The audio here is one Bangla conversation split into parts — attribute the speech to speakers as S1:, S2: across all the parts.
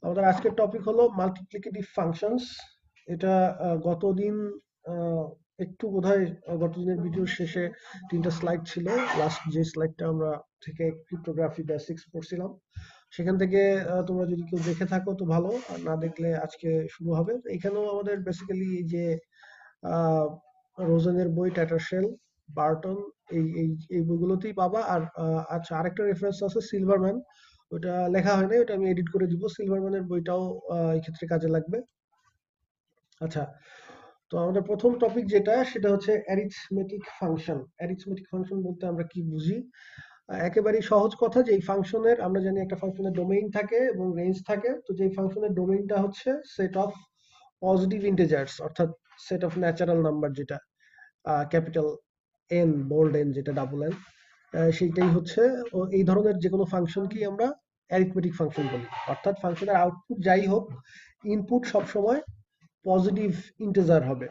S1: আমাদের আজকের টপিক হলো মাল্টিপ্লিকেটিভ ফাংশনস। এটা গতদিন আহ, একটু বোধহয় গতদিনের ভিডিওর শেষে 3টা স্লাইড ছিল। লাস্ট যে স্লাইডটা আমরা থেকে ক্রিপ্টোগ্রাফি বেসিক্স পড়ছিলাম, সেখান থেকে তোমরা যদি কেউ দেখে থাকো তো ভালো, আর না দেখলে আজকে শুরু হবে। তো এখানেও আমাদের বেসিক্যালি এই যে আহ, রোজেনের বই, ট্যাটারশেল, বার্টন, এই এই এই বইগুলোতেই পাবা। আর আচ্ছা, আরেকটা রেফারেন্স আছে সিলভারম্যান, ওটা লেখা হয় না, ওটা আমি এডিট করে দিব। সিলভারম্যানের বইটাও এই ক্ষেত্রে কাজে লাগবে। আচ্ছা, তো আমাদের প্রথম টপিক যেটা, সেটা হচ্ছে অ্যারিথমেটিক ফাংশন। অ্যারিথমেটিক ফাংশন বলতে আমরা কি বুঝি? একেবারেই সহজ কথা, যে এই ফাংশনের, আমরা জানি একটা ফাংশনের ডোমেইন থাকে এবং রেঞ্জ থাকে। তো যে ফাংশনের ডোমেইনটা হচ্ছে সেট অফ পজিটিভ ইন্টিজার্স, অর্থাৎ সেট অফ ন্যাচারাল নাম্বার, যেটা ক্যাপিটাল এন, বোল্ড এন, যেটা ডাবল এন, সেইটাই হচ্ছে এই ধরনের যে কোনো ফাংশনকেই আমরা অ্যারিথমেটিক ফাংশন বলি। অর্থাৎ ফাংশনের আউটপুট যাই হোক, ইনপুট সবসময় পজিটিভ ইন্টিজার হবে।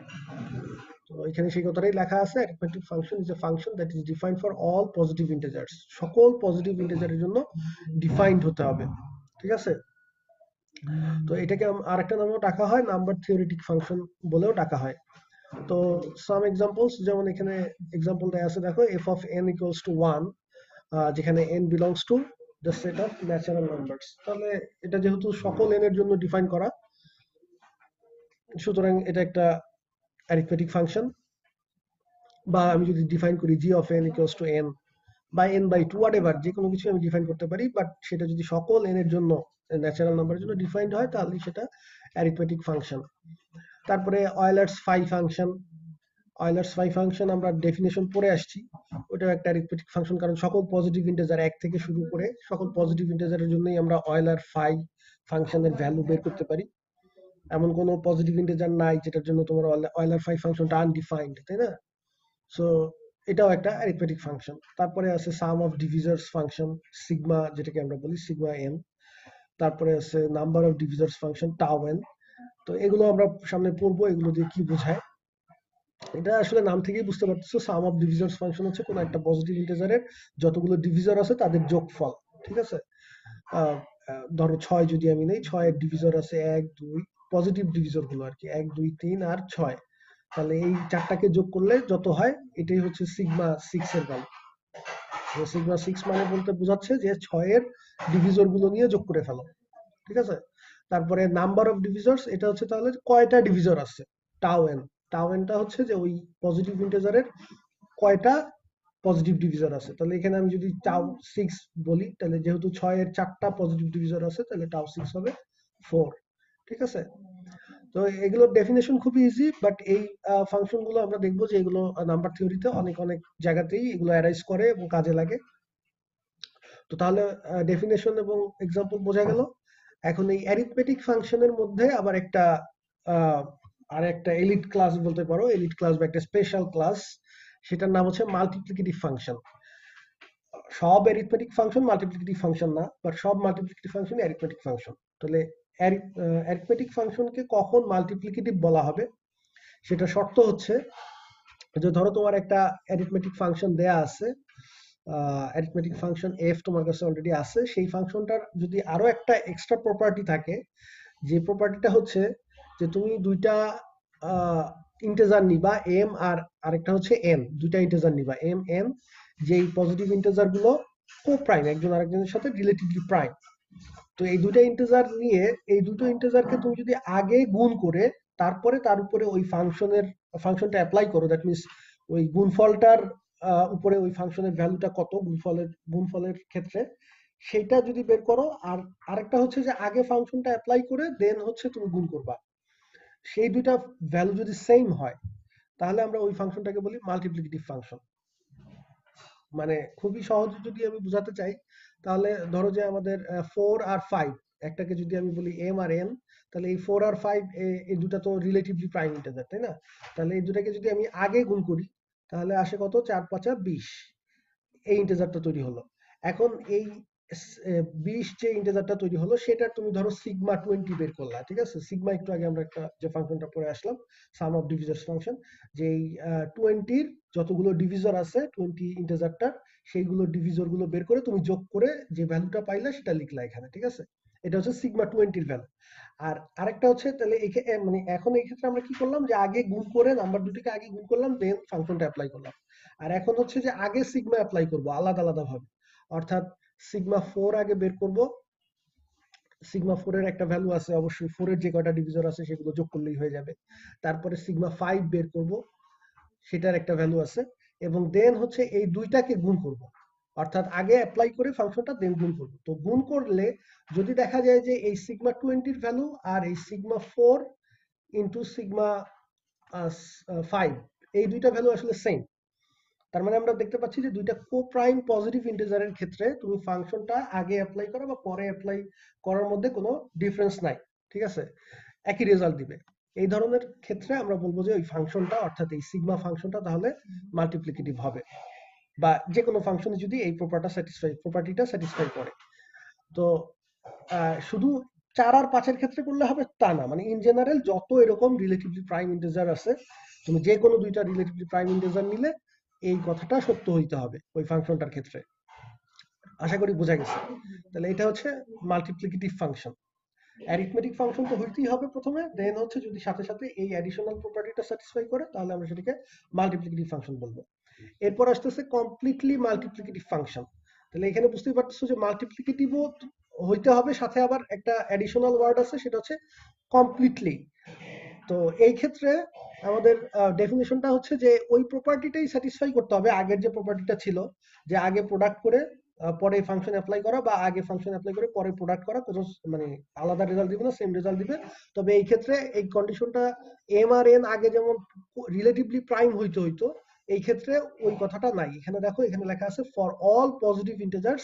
S1: তো এখানে সেই কথাটাই লেখা আছে, arithmetic function is a function that is defined for all positive integers. সকল পজিটিভ ইন্টিজারের জন্য ডিফাইন্ড হতে হবে, ঠিক আছে? তো এটাকে আরেকটা নামেও ডাকা হয়, নাম্বার থিওরিটিক ফাংশন বলেও ডাকা হয়। তো সাম এক্সাম্পলস, যেমন এখানে এক্সাম্পল দেয়া আছে, দেখো, F of N equals to 1, যেখানে n belongs to the set of natural numbers. তাহলে এটা যেহেতু সকল n এর জন্য ডিফাইন করা, সুতরাং এটা একটা অ্যারিথমেটিক ফাংশন। বা আমি যদি ডিফাইন করি g of n equals to n বা n বাই 2, হোয়াট এভার, যে কোনো কিছু আমি ডিফাইন করতে পারি, বাট সেটা যদি সকল n এর জন্য, ন্যাচারাল নাম্বারের জন্য ডিফাইন্ড হয়, তাহলে সেটা অ্যারিথমেটিক ফাংশন। তারপরে Euler's phi function. Euler's phi function আমরা ডেফিনেশন পড়ে আসছি। ওটাও একটা অ্যারিথমেটিক ফাংশন, কারণ সকল পজিটিভ ইন্টিজার 1 থেকে শুরু করে সকল পজিটিভ ইন্টিজারের জন্যই আমরা অয়েলার ফাই ফাংশনের ভ্যালু বের করতে পারি। এমন কোনো পজিটিভ ইন্টিজার নাই যেটার জন্য তোমার অয়েলার ফাই ফাংশনটা আনডিফাইন্ড, তাই না? সো এটাও একটা অ্যারিথমেটিক ফাংশন। তারপরে আছে সাম অফ ডিভিজার্স ফাংশন, সিগমা, যেটাকে আমরা বলি সিগমা এন। তারপরে আছে নাম্বার অফ ডিভিজার্স ফাংশন, টাও এন। তো এগুলো আমরা সামনে পড়বো, এগুলো দিয়ে কি বোঝায়। এটা আসলে নাম থেকেই বুঝতে পারতেছো, সাম অফ ডিভিজার্স ফাংশন হচ্ছে কোনো একটা পজিটিভ ইন্টিজারের যতগুলো ডিভিজার আছে তাদের যোগফল, ঠিক আছে? আহ, ধরো 6 যদি আমি নেই, 6 এর ডিভিজর আছে 1 2, পজিটিভ ডিভিজর গুলো আর কি, 1 2 3 আর 6। তাহলে এই চারটাকে যোগ করলে যত হয়, এটাই হচ্ছে সিগমা 6 এর ভ্যালু। সিগমা 6 মানে বলতে বোঝাচ্ছে যে 6 এর ডিভিজর গুলো নিয়ে যোগ করে ফেলো, ঠিক আছে? তারপরে নাম্বার অফ ডিভিজর্স, এটা হচ্ছে তাহলে কয়টা ডিভিজর আছে, টাও এন। টাও এনটা হচ্ছে যে ওই পজিটিভ ইন্টিজারের কয়টা পজিটিভ ডিভিজর আছে। তাহলে এখানে আমি যদি টাও 6 বলি, তাহলে যেহেতু 6 এর 4টা পজিটিভ ডিভিজর আছে, তাহলে টাও 6 হবে 4, ঠিক আছে? তো এগুলোর ডেফিনেশন খুবই ইজি, বাট এই ফাংশন গুলো আমরা দেখবো যে এগুলো নাম্বার থিওরিতে অনেক অনেক জায়গাতেই এগুলো অ্যারাইজ করে এবং কাজে লাগে। তো তাহলে ডেফিনেশন এবং এক্সাম্পল বোঝা গেল। এখন এই অ্যারিথমেটিক ফাংশনের মধ্যে আবার একটা আহ, আর একটা এলিট ক্লাস বলতে পারো, এলিট ক্লাস বা একটা স্পেশাল ক্লাস, সেটার নাম হচ্ছে মাল্টিপ্লিকেটিভ ফাংশন। সব অ্যারিথমেটিক ফাংশন মাল্টিপ্লিকেটিভ ফাংশন না, বাট সব মাল্টিপ্লিকেটিভ ফাংশন অ্যারিথমেটিক ফাংশন। তাহলে অ্যারিথমেটিক ফাংশনকে কখন মাল্টিপ্লিকেটিভ বলা হবে, সেটা শর্ত হচ্ছে যে ধরো তোমার একটা অ্যারিথমেটিক ফাংশন দেয়া আছে, অ্যারিথমেটিক ফাংশন এফ তোমার কাছে অলরেডি আছে। সেই ফাংশনটার যদি আরো একটা এক্সট্রা প্রপার্টি থাকে, যে প্রপার্টিটা হচ্ছে যে তুমি দুইটা ইন্টেজার নিবা, এম আর আরেকটা হচ্ছে এন, দুইটা ইন্টেজার নিবা এম এন, যে এই পজিটিভ ইন্টেজার গুলো কো প্রাইম, একজন আরেকজনের সাথে রিলেটিভলি প্রাইম। তো এই দুটো ইন্টিজার নিয়ে, এই দুটো ইন্টিজারকে তুমি যদি আগে গুণ করে তারপরে তার উপরে ওই ফাংশনটা অ্যাপ্লাই করো, দ্যাট মিনস ওই গুণফলটার উপরে ওই ফাংশনের ভ্যালুটা কত গুণফলের ক্ষেত্রে, সেটা যদি বের করো। আর আরেকটা হচ্ছে যে আগে ফাংশনটা অ্যাপ্লাই করে দেন হচ্ছে তুমি গুণ করবা, সেই দুইটা ভ্যালু যদি সেম হয়, তাহলে আমরা ওই ফাংশনটাকে বলি মাল্টিপ্লিকেটিভ ফাংশন। মানে খুবই সহজ যদি আমি বোঝাতে চাই, তাহলে ধরো যে আমাদের 4 আর 5, একটাকে যদি আমি বলি এম আর এন, তাহলে এই 4 আর 5 এই দুটা তো রিলেটিভলি প্রাইম ইন্টিজার, তাই না? তাহলে এই দুটাকে যদি আমি আগে গুণ করি, তাহলে আসে কত, 4 5 20, এই ইন্টিজারটা তৈরি হলো। এখন এই 20 যে ইন্টিজারটা তৈরি হলো, সেটা তুমি ধরো সিগমা 20 বের করলা, ঠিক আছে? সিগমা একটু আগে আমরা একটা যে ফাংশনটা পড়ে আসলাম, সাম অফ ডিভিজার্স ফাংশন, যে এই 20-র যতগুলো ডিভিজর আছে 20 ইন্টিজারটার, সেইগুলো ডিভিজর গুলো বের করে তুমি যোগ করে যে ভ্যালুটা পাইলা সেটা লিখলা এখানে, ঠিক আছে? এটা হচ্ছে সিগমা 20 এর ভ্যালু। আর আরেকটা হচ্ছে তাহলে মানে এখন এই ক্ষেত্রে আমরা কি করলাম যে আগে গুণ করে নাম্বার দুটিকে আগে গুণ করলাম দেন ফাংশনটা অ্যাপ্লাই করলাম। আর এখন হচ্ছে যে আগে সিগমা অ্যাপ্লাই করব আলাদা আলাদা ভাবে, অর্থাৎ সিগমা 4 আগে বের করব। সিগমা 4 এর একটা ভ্যালু আছে, অবশ্যই 4 এর যে কয়টা ডিভিজর আছে সেগুলো যোগ করলেই হয়ে যাবে। তারপরে সিগমা 5 বের করব, সেটার একটা ভ্যালু আছে। এবং দেন হচ্ছে এই দুইটাকে গুণ করব, অর্থাৎ আগে অ্যাপ্লাই করে ফাংশনটা দেন গুণ করব। তো গুণ করলে যদি দেখা যায় যে এই সিগমা 20 এর ভ্যালু আর এই সিগমা 4 ইন্টু সিগমা 5 এই দুইটা ভ্যালু আসলে সেম। তার মানে আমরা দেখতে পাচ্ছি যে দুইটা কোপ্রাইম পজিটিভ ইন্টিজারের ক্ষেত্রে তুমি ফাংশনটা আগে অ্যাপ্লাই করা বা পরে অ্যাপ্লাই করার মধ্যে কোনো ডিফারেন্স নাই, ঠিক আছে, একই রেজাল্ট দিবে। এই ধরনের ক্ষেত্রে আমরা বলবো যে ওই ফাংশনটা অর্থাৎ এই সিগমা ফাংশনটা তাহলে মাল্টিপ্লিকেটিভ হবে, বা যে কোনো ফাংশনে যদি এই প্রপার্টিটা স্যাটিসফাই করে। তো শুধু 4 আর 5 এর ক্ষেত্রে করলে হবে তা না, মানে ইন জেনারেল যত এরকম রিলেটিভলি প্রাইম ইন্টিজার আছে তুমি যে কোনো দুইটা রিলেটিভলি প্রাইম ইন্টিজার নিলে এই কথাটা সত্য হইতে হবে ওই ফাংশনটার ক্ষেত্রে। আশা করি বোঝা গেছে। তাহলে এটা হচ্ছে মাল্টিপ্লিকেটিভ ফাংশন। অ্যারিথমেটিক ফাংশন তো হইতেই হবে প্রথমে, দেন হচ্ছে যদি সাথে সাথে এই অ্যাডিশনাল প্রপার্টিটা স্যাটিসফাই করে তাহলে আমরা সেটাকে মাল্টিপ্লিকেটিভ ফাংশন বলবো। এরপর আসতেছে কমপ্লিটলি মাল্টিপ্লিকেটিভ ফাংশন। তাহলে এখানে বুঝতেই পারতেছো যে মাল্টিপ্লিকেটিভও হইতে হবে, সাথে আবার একটা অ্যাডিশনাল ওয়ার্ড আছে সেটা হচ্ছে কমপ্লিটলি। তো এই ক্ষেত্রে আমাদের ডেফিনেশনটা হচ্ছে যে ওই প্রপার্টিটাই স্যাটিসফাই করতে হবে, আগের যে প্রপার্টিটা ছিল যে আগে প্রোডাক্ট করে পরে ফাংশন অ্যাপ্লাই করা, বা আগে ফাংশন অ্যাপ্লাই করে পরে প্রোডাক্ট করা, কোনো মানে আলাদা রেজাল্ট দিবে না, সেম রেজাল্ট দিবে। তবে এই ক্ষেত্রে এই কন্ডিশনটা এম আর এন আগে যেমন রিলেটিভলি প্রাইম হইতে হইতো, এই ক্ষেত্রে ওই কথাটা নাই। এখানে দেখো এখানে লেখা আছে for all positive integers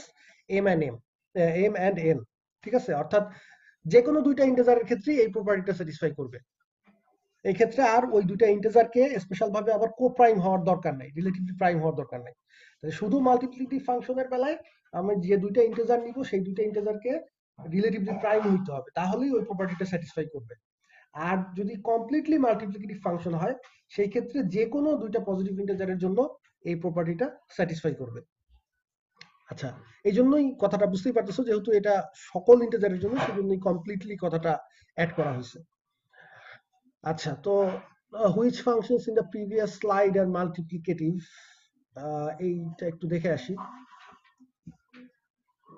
S1: m and m and n, ঠিক আছে, অর্থাৎ যে কোনো দুইটা ইন্টিজারের ক্ষেত্রে এই প্রপার্টিটা স্যাটিসফাই করবে। এই ক্ষেত্রে আর ওই দুইটা ইন্টিজারকে স্পেশাল ভাবে আবার কো-প্রাইম হওয়ার দরকার নাই, রিলেটিভলি প্রাইম হওয়ার দরকার নাই। শুধু মাল্টিপ্লিকেটিভ ফাংশনের বেলায় আমি যে দুইটা ইন্টিজার নিব সেই দুইটা ইন্টিজারকে রিলেটিভলি প্রাইম হইতে হবে, তাহলেই ওই প্রপার্টিটা স্যাটিসফাই করবে। আর যদি কমপ্লিটলি মাল্টিপ্লিকেটিভ ফাংশন হয় সেই ক্ষেত্রে যে কোনো দুইটা পজিটিভ ইন্টিজারের জন্য এই প্রপার্টিটা স্যাটিসফাই করবে। আচ্ছা, এই জন্যই কথাটা বুঝতেই পারতেছো, যেহেতু এটা সকল ইন্টিজারের জন্য সেজন্যই কমপ্লিটলি কথাটা অ্যাড করা হয়েছে। আচ্ছা, তো which functions in the previous slide are multiplicative, এইটা একটু দেখে আসি।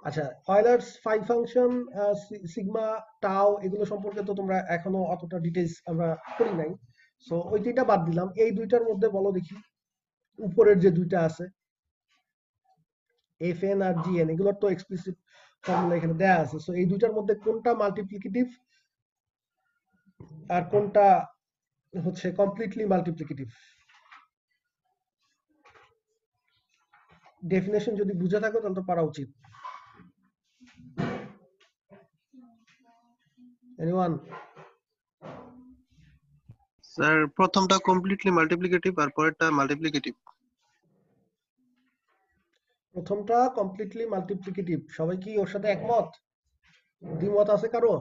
S1: আচ্ছা, অয়লার্স ফাই ফাংশন, সিগমা, টাও এগুলো সম্পর্কে তো তোমরা এখনো অতটা ডিটেইলস আমরা করি নাই, সো ওই দুইটা বাদ দিলাম। এই দুইটার মধ্যে বলো দেখি, উপরের যে দুইটা আছে এফ এন আর জি এন, এগুলোর তো এক্সপ্লিসিট ফর্মুলা এখানে দেয়া আছে, সো এই দুইটার মধ্যে কোনটা মাল্টিপ্লিকেটিভ আর কোনটা হচ্ছে কমপ্লিটলি মাল্টিপ্লিকেটিভ? ডেফিনেশন যদি বুঝে থাকো তাহলে তো পারা উচিত। এনিওয়ান?
S2: স্যার প্রথমটা কমপ্লিটলি মাল্টিপ্লিকেটিভ আর পরেরটা মাল্টিপ্লিকেটিভ।
S1: প্রথমটা কমপ্লিটলি মাল্টিপ্লিকেটিভ, সবাই কি ওর সাথে একমত? দ্বিমত আছে কারো?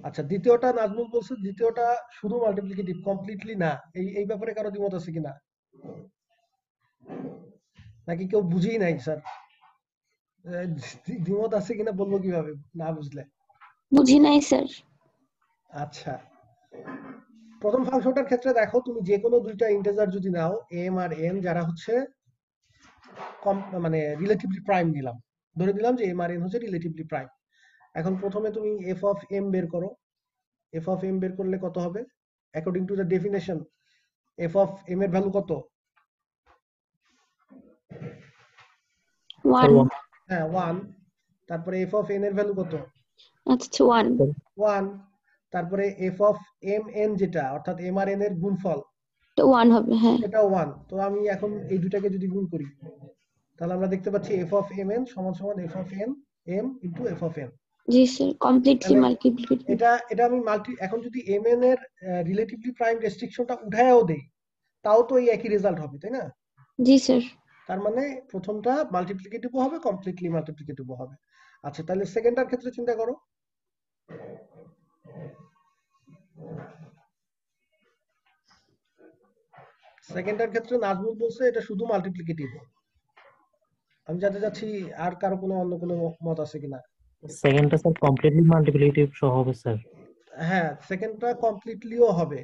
S1: আচ্ছা, দ্বিতীয়টা নাজমুল বলছে দ্বিতীয়টা শুধু মাল্টিপ্লিকেটিভ, কমপ্লিটলি না। এই এই ব্যাপারে কারো দ্বিমত আছে কিনা, নাকি কেউ বুঝেই নাই? স্যার দ্বিমত আছে কিনা বলবো কিভাবে না বুঝলে?
S3: বুঝি নাই স্যার।
S1: আচ্ছা, প্রথম ফাংশনটার ক্ষেত্রে দেখো তুমি যে কোনো দুইটা ইন্টিজার যদি নাও এম আর এন, যারা হচ্ছে মানে রিলেটিভলি প্রাইম নিলাম, ধরে দিলাম যে এম আর এন হচ্ছে রিলেটিভলি প্রাইম। এখন প্রথমে তুমি এফ অফ এম বের করো। এফ অফ এম বের করলে কত হবে? According to the definition f of m এর ভ্যালু কত?
S3: 1।
S1: হ্যাঁ, 1। তারপরে এফ অফ এন এর ভ্যালু কত?
S3: আচ্ছা 1।
S1: 1। তারপরে এফ অফ এম এন যেটা অর্থাৎ এম আর এন এর গুণফল,
S3: তো 1 হবে, হ্যাঁ।
S1: এটাও 1। তো আমি এখন এই দুটাকে যদি গুণ করি তাহলে আমরা দেখতে পাচ্ছি এফ অফ এম এন সমান সমান f of n m into F of n.
S3: জি স্যার, কমপ্লিটলি
S1: তাহলে
S3: মাল্টিপ্লিকেটিভ।
S1: এটা আমি এখন যদি এম এন এর রিলেটিভলি প্রাইম রেস্ট্রিকশনটা উঠায়ও দেই তাও তো এই একই রেজাল্ট হবে, তাই না?
S3: জি স্যার।
S1: তার মানে প্রথমটা মাল্টিপ্লিকেটিভও হবে, কমপ্লিটলি মাল্টিপ্লিকেটিভও হবে। আচ্ছা, তাহলে সেকেন্ডটার ক্ষেত্রে চিন্তা করো। সেকেন্ডটার ক্ষেত্রে নাজমুল বলছে এটা শুধু মাল্টিপ্লিকেটিভ, আমি জানতে চাচ্ছি আর কারো কোনো অন্য কোনো মত আছে কিনা।
S4: সেকেন্ডটা স্যার কমপ্লিটলি মাল্টিপ্লিকেটিভ সহ হবে স্যার।
S1: হ্যাঁ, সেকেন্ডটা কমপ্লিটলিও হবে,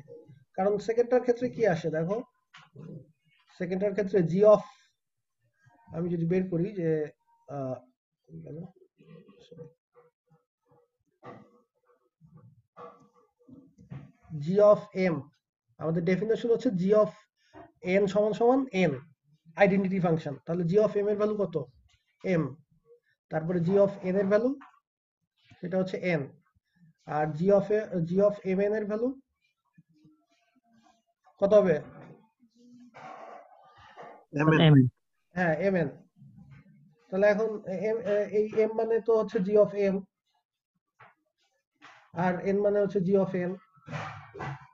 S1: কারণ সেকেন্ডটার ক্ষেত্রে কি আসে দেখো, সেকেন্ডটার ক্ষেত্রে জি অফ, আমি যদি বের করি যে জি অফ এম, আমাদের ডেফিনেশন হচ্ছে জি অফ এন সমান সমান এন, আইডেন্টিটি ফাংশন। তাহলে জি অফ এম এর ভ্যালু কত? এম। তারপরে জি অফ এন এর ভ্যালু সেটা হচ্ছে এন, আর জি অফ এম এন এর ভ্যালু কত হবে?
S2: mn
S4: এম
S1: হ্যাঁ, এম এন। তাহলে এখন এই এম মানে তো হচ্ছে জি অফ এম, আর এন মানে হচ্ছে জি অফ এন।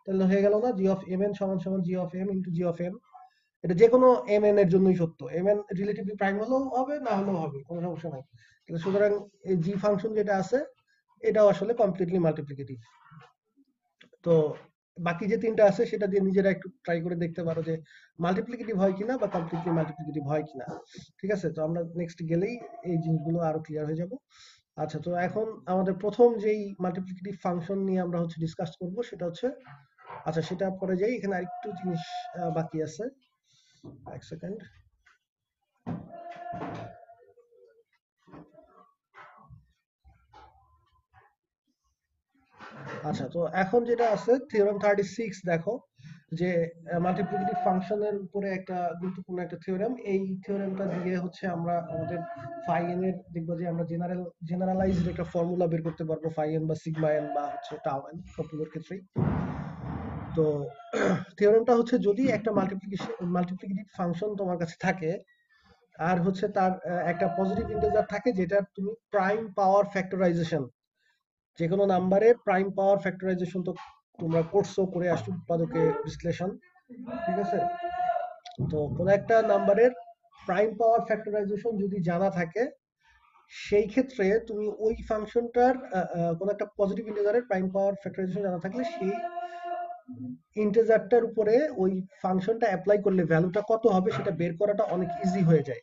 S1: তাহলে হয়ে গেল না, জি অফ এম এন সমান সমান g of M into g of m. এটা যে কোনো এম এন এর জন্যই সত্য, এম এন রিলেটিভলি প্রাইম হলেও হবে, না হলেও হবে, কোনো সমস্যা নাই। তাহলে সুতরাং এই জি ফাংশন যেটা আছে এটাও আসলে কমপ্লিটলি মাল্টিপ্লিকেটিভ। তো বাকি যে তিনটা আছে সেটা দিয়ে নিজেরা একটু ট্রাই করে দেখতে পারো যে মাল্টিপ্লিকেটিভ হয় কিনা বা কমপ্লিটলি মাল্টিপ্লিকেটিভ হয় কিনা। ঠিক আছে, তো আমরা নেক্সট গেলেই এই জিনিসগুলো আরো ক্লিয়ার হয়ে যাব। আচ্ছা, তো এখন আমাদের প্রথম যেই মাল্টিপ্লিকেটিভ ফাংশন নিয়ে আমরা হচ্ছে ডিসকাস করব সেটা হচ্ছে, আচ্ছা সেটা পরে যাই, এখানে আরেকটু জিনিস বাকি আছে, এক সেকেন্ড। আচ্ছা, তো এখন যেটা আছে থিওরেম 36, দেখো যে মাল্টিপ্লিকেটিভ ফাংশনের উপরে একটা গুরুত্বপূর্ণ একটা থিওরেম। এই থিওরেমটা দিয়ে হচ্ছে আমরা আমাদের ফাই এন এর দেখবো যে আমরা জেনারেলাইজড একটা ফর্মুলা বের করতে পারবো, ফাই এন বা সিগমা এন বা হচ্ছে টাউ এন সবগুলোর ক্ষেত্রেই। তো থিওরেমটা হচ্ছে, যদি একটা মাল্টিপ্লিকেটিভ ফাংশন তোমার কাছে থাকে আর হচ্ছে তার একটা পজিটিভ ইন্টিজার থাকে যেটা তুমি প্রাইম পাওয়ার ফ্যাক্টরাইজেশন, যে কোনো নাম্বারের প্রাইম পাওয়ার ফ্যাক্টরাইজেশন তো তোমরা করছো, করে আসছো উৎপাদকে বিশ্লেষণ, ঠিক আছে। তো কোনো একটা নাম্বারের প্রাইম পাওয়ার ফ্যাক্টরাইজেশন যদি জানা থাকে, সেই ক্ষেত্রে তুমি ওই ফাংশনটার কোনো একটা পজিটিভ ইন্টিজারের প্রাইম পাওয়ার ফ্যাক্টরাইজেশন জানা থাকলে সেই ইন্টিজারটার উপরে ওই ফাংশনটা অ্যাপ্লাই করলে ভ্যালুটা কত হবে সেটা বের করাটা অনেক ইজি হয়ে যায়।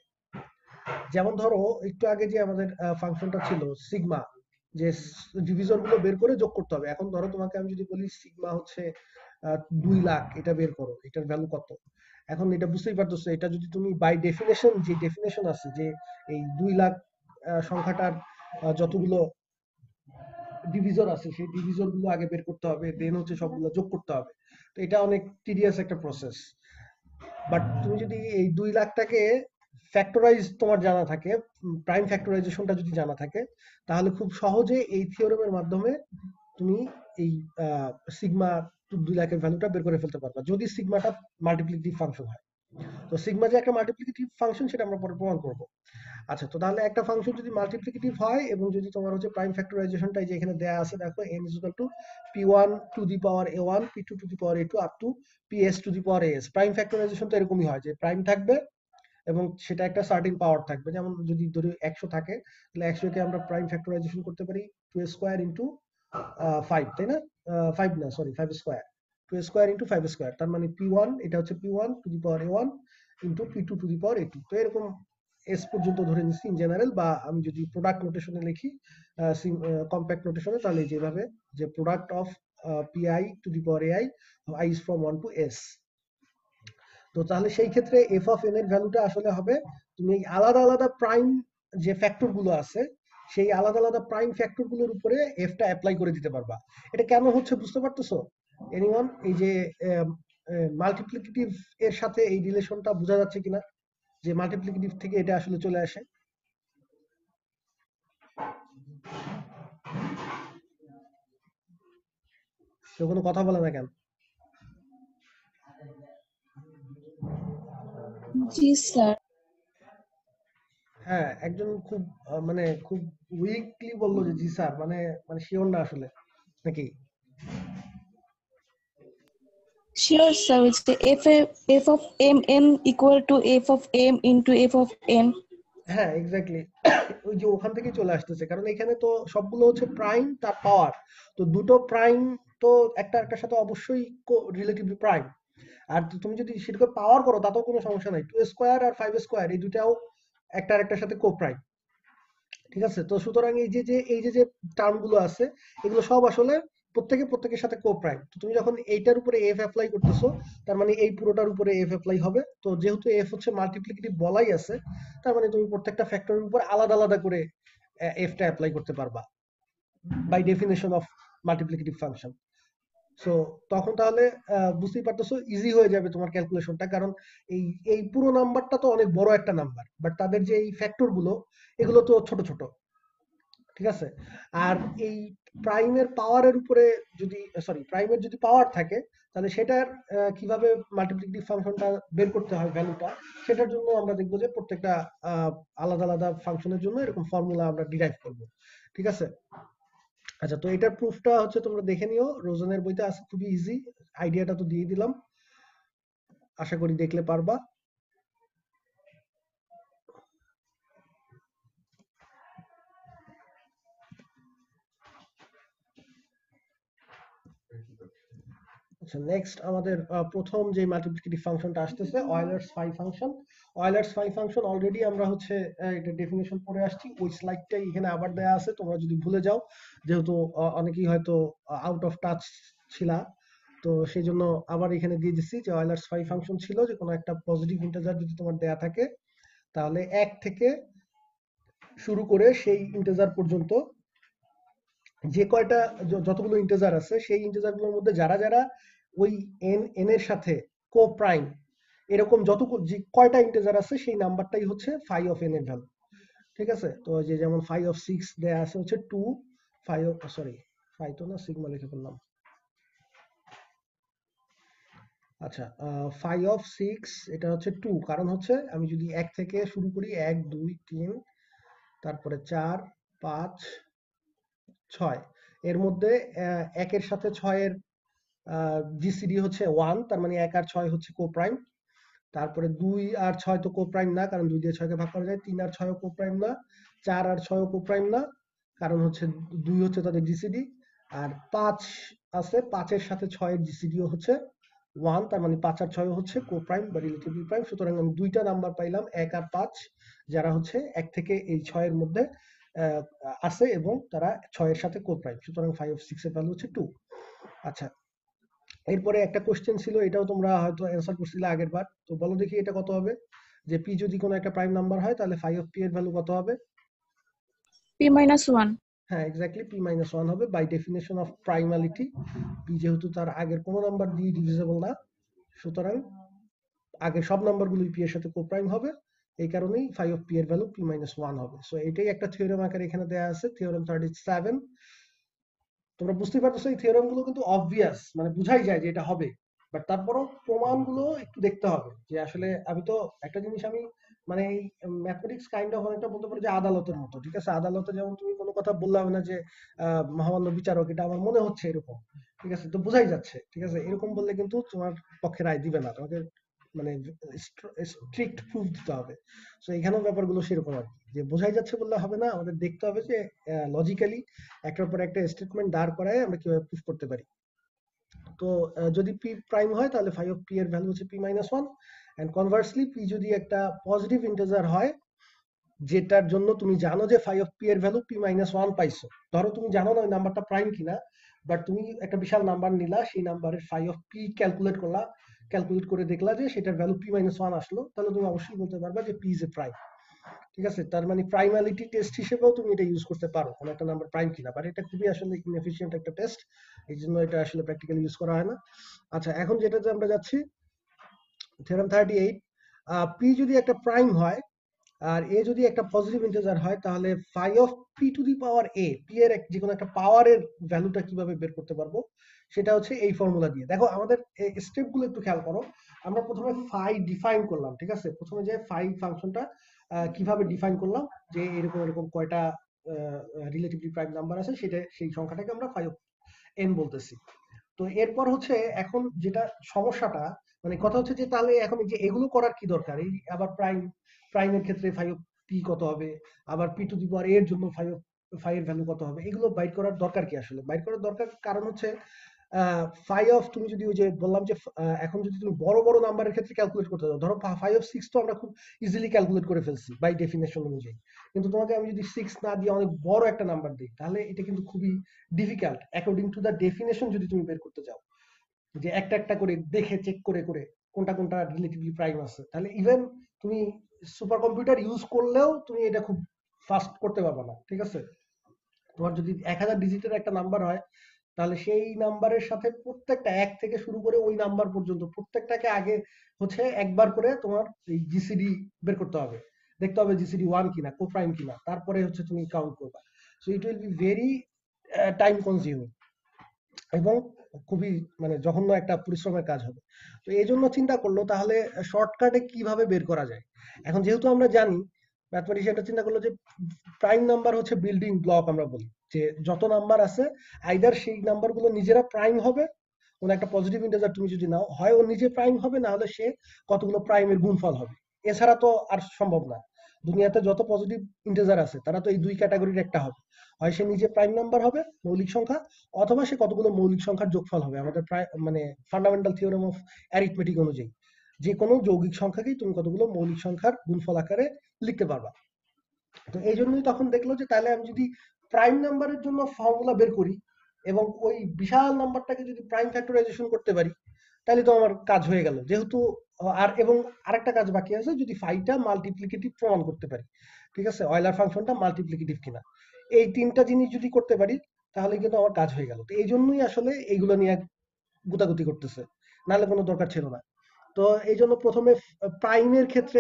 S1: যেমন ধরো একটু আগে যে আমাদের ফাংশনটা ছিল সিগমা, যে ডিভিজর গুলো বের করে যোগ করতে হবে। এখন ধরো তোমাকে আমি যদি বলি সিগমা হচ্ছে 2 লাখ, এটা বের করো, এটার ভ্যালু কত। এখন এটা বুঝতেই পারতেছো, এটা যদি তুমি বাই ডেফিনেশন, যে ডেফিনেশন আছে যে এই 2 লাখ সংখ্যাটার যতগুলো ডিভিজর আছে সেই ডিভিজর গুলো আগে বের করতে হবে, দেন হচ্ছে সবগুলো যোগ করতে হবে। তো এটা অনেক টিডিয়াস একটা প্রসেস। বাট তুমি যদি এই 2 লাখটাকে ফ্যাক্টরাইজ তোমার জানা থাকে, প্রাইম ফ্যাক্টরাইজেশনটা যদি জানা থাকে, তাহলে খুব সহজে এই থিওরেমের মাধ্যমে তুমি এই সিগমা 2 লাখের ভ্যালুটা বের করে ফেলতে পারবা, যদি সিগমাটা মাল্টিপ্লিকেটিভ ফাংশন হয়। তো সিগমা যে একটা মাল্টিপ্লিকেটিভ ফাংশন সেটা আমরা পরে প্রমাণ করব। আচ্ছা, তো তাহলে একটা ফাংশন যদি মাল্টিপ্লিকেটিভ হয় এবং যদি তোমার হচ্ছে প্রাইম ফ্যাক্টরাইজেশনটা যে এখানে দেয়া আছে, দেখো n is equal to p1 to the power a1 p2 to the power a2 up to ps to the power as। Prime factorisation তো এরকমই হয় যে প্রাইম থাকবে এবং সেটা একটা সার্টেন পাওয়ার থাকবে। যেমন যদি ধরি 100 থাকে, তাহলে 100 কে আমরা প্রাইম ফ্যাক্টরাইজেশন করতে পারি 2 স্কয়ার ইনটু 5, তাই না? 5 না, sorry, 5 square, 2 square into 5 square, তার মানে p1, এটা হচ্ছে p1 two the power a1 into p2 two the power a2। তো এরকম এস পর্যন্ত ধরে নিচ্ছি ইন জেনারেল, বা আমি যদি প্রোডাক্ট নোটেশনে লিখি, কম্প্যাক্ট নোটেশনে, তাহলে যেভাবে যে product of pi two the power ai, i is from 1 to s। তো তাহলে সেই ক্ষেত্রে এফ অফ এন এর ভ্যালুটা আসলে হবে, তুমি আলাদা আলাদা প্রাইম যে ফ্যাক্টর গুলো আছে সেই আলাদা আলাদা প্রাইম ফ্যাক্টর গুলোর উপরে এফটা অ্যাপ্লাই করে দিতে পারবা। এটা কেন হচ্ছে বুঝতে পারতেছো এনিওয়ান? এই যে মাল্টিপ্লিকেটিভ এর সাথে এই রিলেশনটা বোঝা যাচ্ছে কিনা, যে মাল্টিপ্লিকেটিভ থেকে এটা আসলে চলে আসে। কেউ কোনো কথা বলে না কেন?
S5: জি স্যার।
S1: হ্যাঁ, একজন খুব মানে খুব উইকলি বললো যে জি স্যার, মানে মানে শিওর না আসলে, নাকি?
S5: শিওর স্যার, হচ্ছে F of M N equal to F of M into F of N.
S1: হ্যাঁ, এক্স্যাক্টলি। ওই যে ওখান থেকে চলে আসতেছে, কারণ এখানে তো সবগুলো হচ্ছে প্রাইম তার পাওয়ার। তো দুটো প্রাইম তো একটা একটার সাথে অবশ্যই রিলেটিভলি প্রাইম। আর তুমি যদি সেটাকে পাওয়ার করো তাতেও কোনো সমস্যা নাই, 2 স্কয়ার আর 5 স্কয়ার এই দুটাও একটা আরেকটার সাথে কোপ্রাইম। ঠিক আছে, তো সুতরাং এই যে টার্ম গুলো আছে এগুলো সব আসলে প্রত্যেকের সাথে কোপ্রাইম। তো তুমি যখন এইটার উপরে এফ অ্যাপ্লাই করতেছো তার মানে এই পুরোটার উপরে এফ অ্যাপ্লাই হবে। তো যেহেতু এফ হচ্ছে মাল্টিপ্লিকেটিভ বলাই আছে, তার মানে তুমি প্রত্যেকটা ফ্যাক্টরের উপর আলাদা আলাদা করে এফটা অ্যাপ্লাই করতে পারবা by definition of multiplicative function. So তখন তাহলে বুঝতেই পারতেছো ইজি হয়ে যাবে তোমার ক্যালকুলেশনটা, কারণ এই এই পুরো নাম্বারটা তো অনেক বড় একটা নাম্বার, বাট তাদের যে এই ফ্যাক্টর গুলো এগুলো তো ছোট ছোট। ঠিক আছে, আর এই প্রাইমের পাওয়ারের উপরে যদি প্রাইমের যদি পাওয়ার থাকে তাহলে সেটার কিভাবে মাল্টিপ্লিকেটিভ ফাংশনটা বের করতে হয় ভ্যালুটা, সেটার জন্য আমরা দেখবো যে প্রত্যেকটা আলাদা আলাদা ফাংশনের জন্য এরকম ফর্মুলা আমরা ডিরাইভ করব। ঠিক আছে, আচ্ছা, তো এটার প্রুফটা হচ্ছে তোমরা দেখে নিও, রোজনের বইতে আছে, খুবই ইজি। আইডিয়াটা তো দিয়ে দিলাম, আশা করি দেখলে পারবা। আচ্ছা, নেক্সট আমাদের প্রথম যে মাল্টিপ্লিকেটিভ ফাংশনটা আসতেছে Euler's phi function. Euler's phi function already আমরা হচ্ছে এটা ডেফিনিশন পড়ে আসছি, ওই স্লাইডটাই এখানে আবার দেয়া আছে, তোমরা যদি ভুলে যাও, যেহেতু অনেকেই হয়তো আউট অফ টাচ ছিলা, তো সেই জন্য আবার এখানে দিয়ে দিচ্ছি যে অয়েলার্স ফাই ফাংশন ছিল যে কোনো একটা পজিটিভ ইন্টিজার যদি তোমার দেয়া থাকে তাহলে 1 থেকে শুরু করে সেই ইন্টিজার পর্যন্ত যে কয়টা যতগুলো ইন্টিজার আছে সেই ইন্টিজার গুলোর মধ্যে যারা যারা ওই এন এর সাথে কো প্রাইম, এরকম যে কয়টা ইন্টিজার আছে সেই নাম্বারটাই হচ্ছে ফাই অফ এন এর ভ্যালু। ঠিক আছে, তো যে যেমন ফাই অফ 6 দেয়া আছে হচ্ছে 2, ফাই অফ ফাই তো না, সিগমা লিখে ফেললাম। আচ্ছা, ফাই অফ 6 এটা হচ্ছে 2, কারণ হচ্ছে আমি যদি 1 থেকে শুরু করি 1 2 3 তারপরে 4 5 6, এর মধ্যে 1 এর সাথে 6 এর জিসিডি হচ্ছে 1, তার মানে 1 আর 6 হচ্ছে কোপ্রাইম। তারপরে 2 আর 6 তো কোপ্রাইম না, কারণ 2 দিয়ে 6 কে ভাগ করা যায়। 3 আর 6 ও কোপ্রাইম না। 4 আর 6 ও কোপ্রাইম না, কারণ হচ্ছে 2 হচ্ছে তাদের জিসিডি। আর 5 আছে, 5 এর সাথে 6 এর জিসিডিও হচ্ছে 1, তার মানে 5 আর 6 হচ্ছে কোপ্রাইম বা রিলেটিভলি প্রাইম। সুতরাং আমি দুইটা নাম্বার পাইলাম 1 আর 5, যারা হচ্ছে 1 থেকে এই 6 এর মধ্যে আছে এবং তারা 6 এর সাথে কোপ্রাইম। সুতরাং 5 অফ 6 এর ভ্যালু হচ্ছে 2। আচ্ছা, এরপরে একটা কোশ্চেন ছিল, এটাও তোমরা হয়তো অ্যান্সার করছিলে আগের বার, তো বলো দেখি এটা কত হবে, যে পি যদি কোনো একটা প্রাইম নাম্বার হয় তাহলে ফাই অফ পি এর ভ্যালু কত হবে?
S5: p minus 1.
S1: হ্যাঁ, এক্স্যাক্টলি পি মাইনাস 1 হবে বাই ডেফিনেশন অফ প্রাইমালিটি। পি যেহেতু তার আগের কোনো নাম্বার দিয়ে ডিভিজিবল না, সুতরাং আগের সব নাম্বারগুলোই পি এর সাথে কোপ্রাইম হবে, এই কারণেই ফাই অফ পি এর ভ্যালু পি মাইনাস 1 হবে। সো এটাই একটা থিওরেম আকারে এখানে দেয়া আছে, থিওরেম 37। তোমরা বুঝতে পারতেছো এই থিওরেম গুলো কিন্তু অবভিয়াস, মানে বুঝাই যায় যে এটা হবে, বাট তারপরও প্রমাণগুলো একটু দেখতে হবে। যে আসলে আমি তো একটা জিনিস আমি মানে এই ম্যাথমেটিক্স কাইন্ড অফ অনেকটা বলতে পারো যে আদালতের মতো। ঠিক আছে, আদালতে যেমন তুমি কোনো কথা বললে হবে না যে মহামান্য বিচারক এটা আমার মনে হচ্ছে এরকম, ঠিক আছে, তো বোঝাই যাচ্ছে। ঠিক আছে, এরকম বললে কিন্তু তোমার পক্ষে রায় দিবে না, তোমাকে মানে স্ট্রিক্ট প্রুফ দিতে হবে। তো এখানেও ব্যাপারগুলো সেরকম আর কি, যে বোঝাই যাচ্ছে বললে হবে না, আমাদের দেখতে হবে যে লজিক্যালি একটার পর একটা স্টেটমেন্ট দাঁড় করায় আমরা কিভাবে প্রুফ করতে পারি। তো যদি পি প্রাইম হয় তাহলে ফাই অফ পি এর ভ্যালু হচ্ছে P minus 1, and conversely P যদি একটা পজিটিভ ইন্টিজার হয় যেটার জন্য তুমি জানো যে ফাই অফ পি এর ভ্যালু পি মাইনাস 1 পাইছো, ধরো তুমি জানো না ওই নাম্বারটা প্রাইম কিনা, বাট তুমি একটা বিশাল নাম্বার নিলা, সেই নাম্বারের ফাই অফ পি ক্যালকুলেট করলা, ক্যালকুলেট করে দেখলা যে সেটার ভ্যালু পি মাইনাস 1 আসলো, তাহলে তুমি অবশ্যই বলতে পারবা যে পি ইজ এ প্রাইম। ঠিক আছে, তার মানে প্রাইমালিটি টেস্ট হিসেবেও তুমি এটা ইউজ করতে পারো, কোনো একটা নাম্বার প্রাইম কিনা, বাট এটা খুবই আসলে ইনএফিশিয়েন্ট একটা টেস্ট, এই জন্য এটা আসলে প্র্যাকটিক্যালি ইউজ করা হয় না। আচ্ছা, এখন যেটাতে আমরা যাচ্ছি, থিওরেম 38, পি যদি একটা প্রাইম হয় আর এ যদি একটা পজিটিভ ইন্টিজার হয় তাহলে phi of P to the power A, P এর যে কোনো একটা পাওয়ারের ভ্যালুটা কিভাবে বের করতে পারবো, সেটা হচ্ছে এই ফর্মুলা দিয়ে। দেখো আমাদের স্টেপ গুলো একটু খেয়াল করো। আমরা প্রথমে ফাই ডিফাইন করলাম, ঠিক আছে, প্রথমে যে ফাই ফাংশনটা কিভাবে ডিফাইন করলাম, যে এরকম এরকম কয়টা রিলেটিভলি প্রাইম নাম্বার আছে, সেটা সেই সংখ্যাটাকে আমরা ফাই অফ এন বলতেছি। তো এরপর হচ্ছে এখন যেটা সমস্যাটা, মানে কথা হচ্ছে যে তাহলে এখন যে এগুলো করার কি দরকার, এই আবার প্রাইমের ক্ষেত্রে ফাই অফ পি কত হবে, আবার পি টু দি পাওয়ার এর জন্য ফাই এর ভ্যালু কত হবে, এগুলো বাইর করার দরকার কি? আসলে বাইর করার দরকার কারণ হচ্ছে ফাই অফ, তুমি যদি ওই যে বললাম যে এখন যদি তুমি বড় বড় নাম্বারের ক্ষেত্রে ক্যালকুলেট করতে যাও, ধরো 5 of 6 তো আমরা খুব ইজিলি ক্যালকুলেট করে ফেলছি বাই ডেফিনেশন অনুযায়ী, কিন্তু তোমাকে আমি যদি 6 না দিয়ে অনেক বড় একটা নাম্বার দিই, তাহলে এটা কিন্তু খুবই difficult according to the definition. যদি তুমি বের করতে যাও যে একটা একটা করে দেখে চেক করে করে কোনটা কোনটা রিলেটিভলি প্রাইম আছে, তাহলে ইভেন তুমি সুপার কম্পিউটার ইউজ করলেও তুমি এটা খুব ফাস্ট করতে পারবে না। ঠিক আছে, তোমার যদি 1000 ডিজিটের একটা নাম্বার হয়, তাহলে সেই নাম্বারের সাথে প্রত্যেকটা এক থেকে শুরু করে ওই নাম্বার পর্যন্ত প্রত্যেকটাকে আগে হচ্ছে একবার করে তোমার এই জিসিডি বের করতে হবে, দেখতে হবে জিসিডি 1 কিনা, কো প্রাইম কিনা, তারপরে হচ্ছে তুমি কাউন্ট করবা। So it will be very time consuming এবং খুবই মানে জঘন্য একটা পরিশ্রমের কাজ হবে। তো এই জন্য চিন্তা করলো তাহলে শর্টকাটে কিভাবে বের করা যায়। এখন যেহেতু আমরা জানি, ম্যাথমেটিশিয়ানটা চিন্তা করলো যে প্রাইম নাম্বার হচ্ছে বিল্ডিং ব্লক, আমরা বলি যে যত নাম্বার আছে আইদার সেই নাম্বারগুলো নিজেরা প্রাইম হবে, কোন একটা পজিটিভ ইন্টিজার তুমি যদি নাও, হয় ও নিজে প্রাইম হবে, না হলে সে কতগুলো প্রাইমের গুণফল হবে। এছাড়া তো আর সম্ভব না। দুনিয়াতে যত পজিটিভ ইন্টিজার আছে তারা তো এই দুই ক্যাটাগরির একটা হবে, হয় সে নিজে প্রাইম নাম্বার হবে মৌলিক সংখ্যা, অথবা সে কতগুলো মৌলিক সংখ্যার যোগফল হবে। আমাদের মানে ফান্ডামেন্টাল থিওরেম অফ অ্যারিথমেটিক অনুযায়ী যে কোনো যৌগিক সংখ্যাকেই তুমি কতগুলো মৌলিক সংখ্যার গুণফল আকারে লিখতে পারবা। তো এই জন্যই তখন দেখলো যে তাহলে আমি যদি প্রাইম নাম্বারের জন্য ফর্মুলা বের করি এবং ওই বিশাল নাম্বারটাকে যদি প্রাইম ফ্যাক্টরাইজেশন করতে পারি, তাহলে তো আমার কাজ হয়ে গেল। যেহেতু আর এবং আরেকটা কাজ বাকি আছে, যদি ফাইটা মাল্টিপ্লিকেটিভ প্রমাণ করতে পারি। ঠিক আছে, অয়লার ফাংশনটা মাল্টিপ্লিকেটিভ কিনা, এই তিনটা জিনিস যদি করতে পারি তাহলে কিন্তু আমার কাজ হয়ে গেল। তো এই জন্যই আসলে এইগুলো নিয়ে গুতাগুতি করতেছে, নাহলে কোনো দরকার ছিল না। তো এই জন্য প্রথমে প্রাইমের ক্ষেত্রে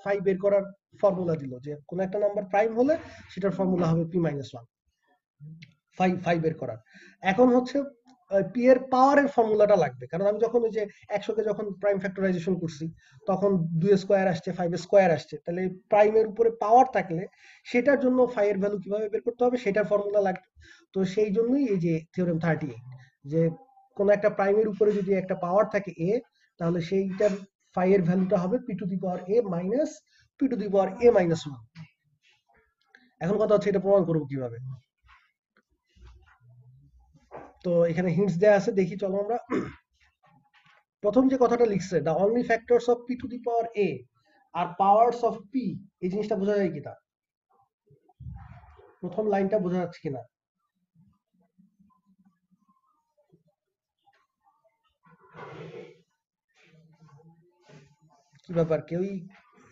S1: ফাই বের করার ফর্মুলা দিল যে কোন একটা নাম্বার প্রাইম হলে সেটার ফর্মুলা হবে p-1, ফাই বের করার। এখন হচ্ছে পি এর পাওয়ারের ফর্মুলাটা লাগবে, কারণ আমি যখন ওই যে 100 কে যখন প্রাইম ফ্যাক্টরাইজেশন করছি তখন 2 স্কয়ার আসছে, 5 স্কয়ার আসছে, তাহলে প্রাইমের উপরে পাওয়ার থাকলে সেটার জন্য ফাই এর ভ্যালু কিভাবে বের করতে হবে সেটার ফর্মুলা লাগবে। তো সেই জন্যই এই যে থিওরেম 38, যে কোন একটা প্রাইমের উপরে যদি একটা পাওয়ার থাকে a, তাহলে সেইটার ফাই এর ভ্যালুটা হবে p⁴a মাইনাস p⁴a-1। এখন কথা হচ্ছে এটা প্রমাণ করবো কিভাবে। তো এখানে হিন্টস দেয়া আছে, দেখি চলো আমরা। প্রথম যে কথাটা লিখছে, the only factors of p⁴a আর পাওয়ারস অফ p, এই জিনিসটা বোঝা যায় কিনা, প্রথম লাইনটা বোঝা যাচ্ছে কিনা। কি ব্যাপার, কেউই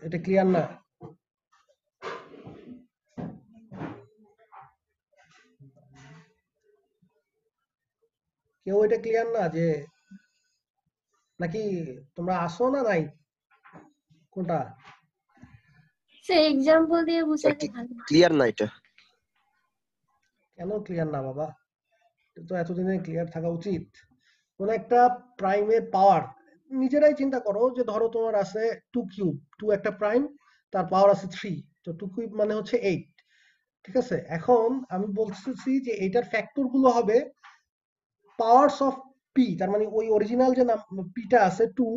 S1: এটা ক্লিয়ার না? কেউ এটা ক্লিয়ার না যে, নাকি তোমরা আসো না নাই, কোনটা?
S6: স্যার এক্সাম্পল দিয়ে বুঝালে ভালো হয়।
S7: ক্লিয়ার না এটা।
S1: কেন ক্লিয়ার না বাবা, এটা তো এতদিনে ক্লিয়ার থাকা উচিত। কোন একটা প্রাইমের পাওয়ার নিজেরাই চিন্তা করো, যে ধরো তোমার আছে 2 কিউব, 2 একটা প্রাইম, তার পাওয়ার আছে 3, তো 2 কিউব মানে হচ্ছে 8। ঠিক আছে, এখন আমি বলতেছি যে এটার ফ্যাক্টর গুলো হবে পাওয়ারস অফ পি, তার মানে ওই অরিজিনাল যে পিটা আছে 2,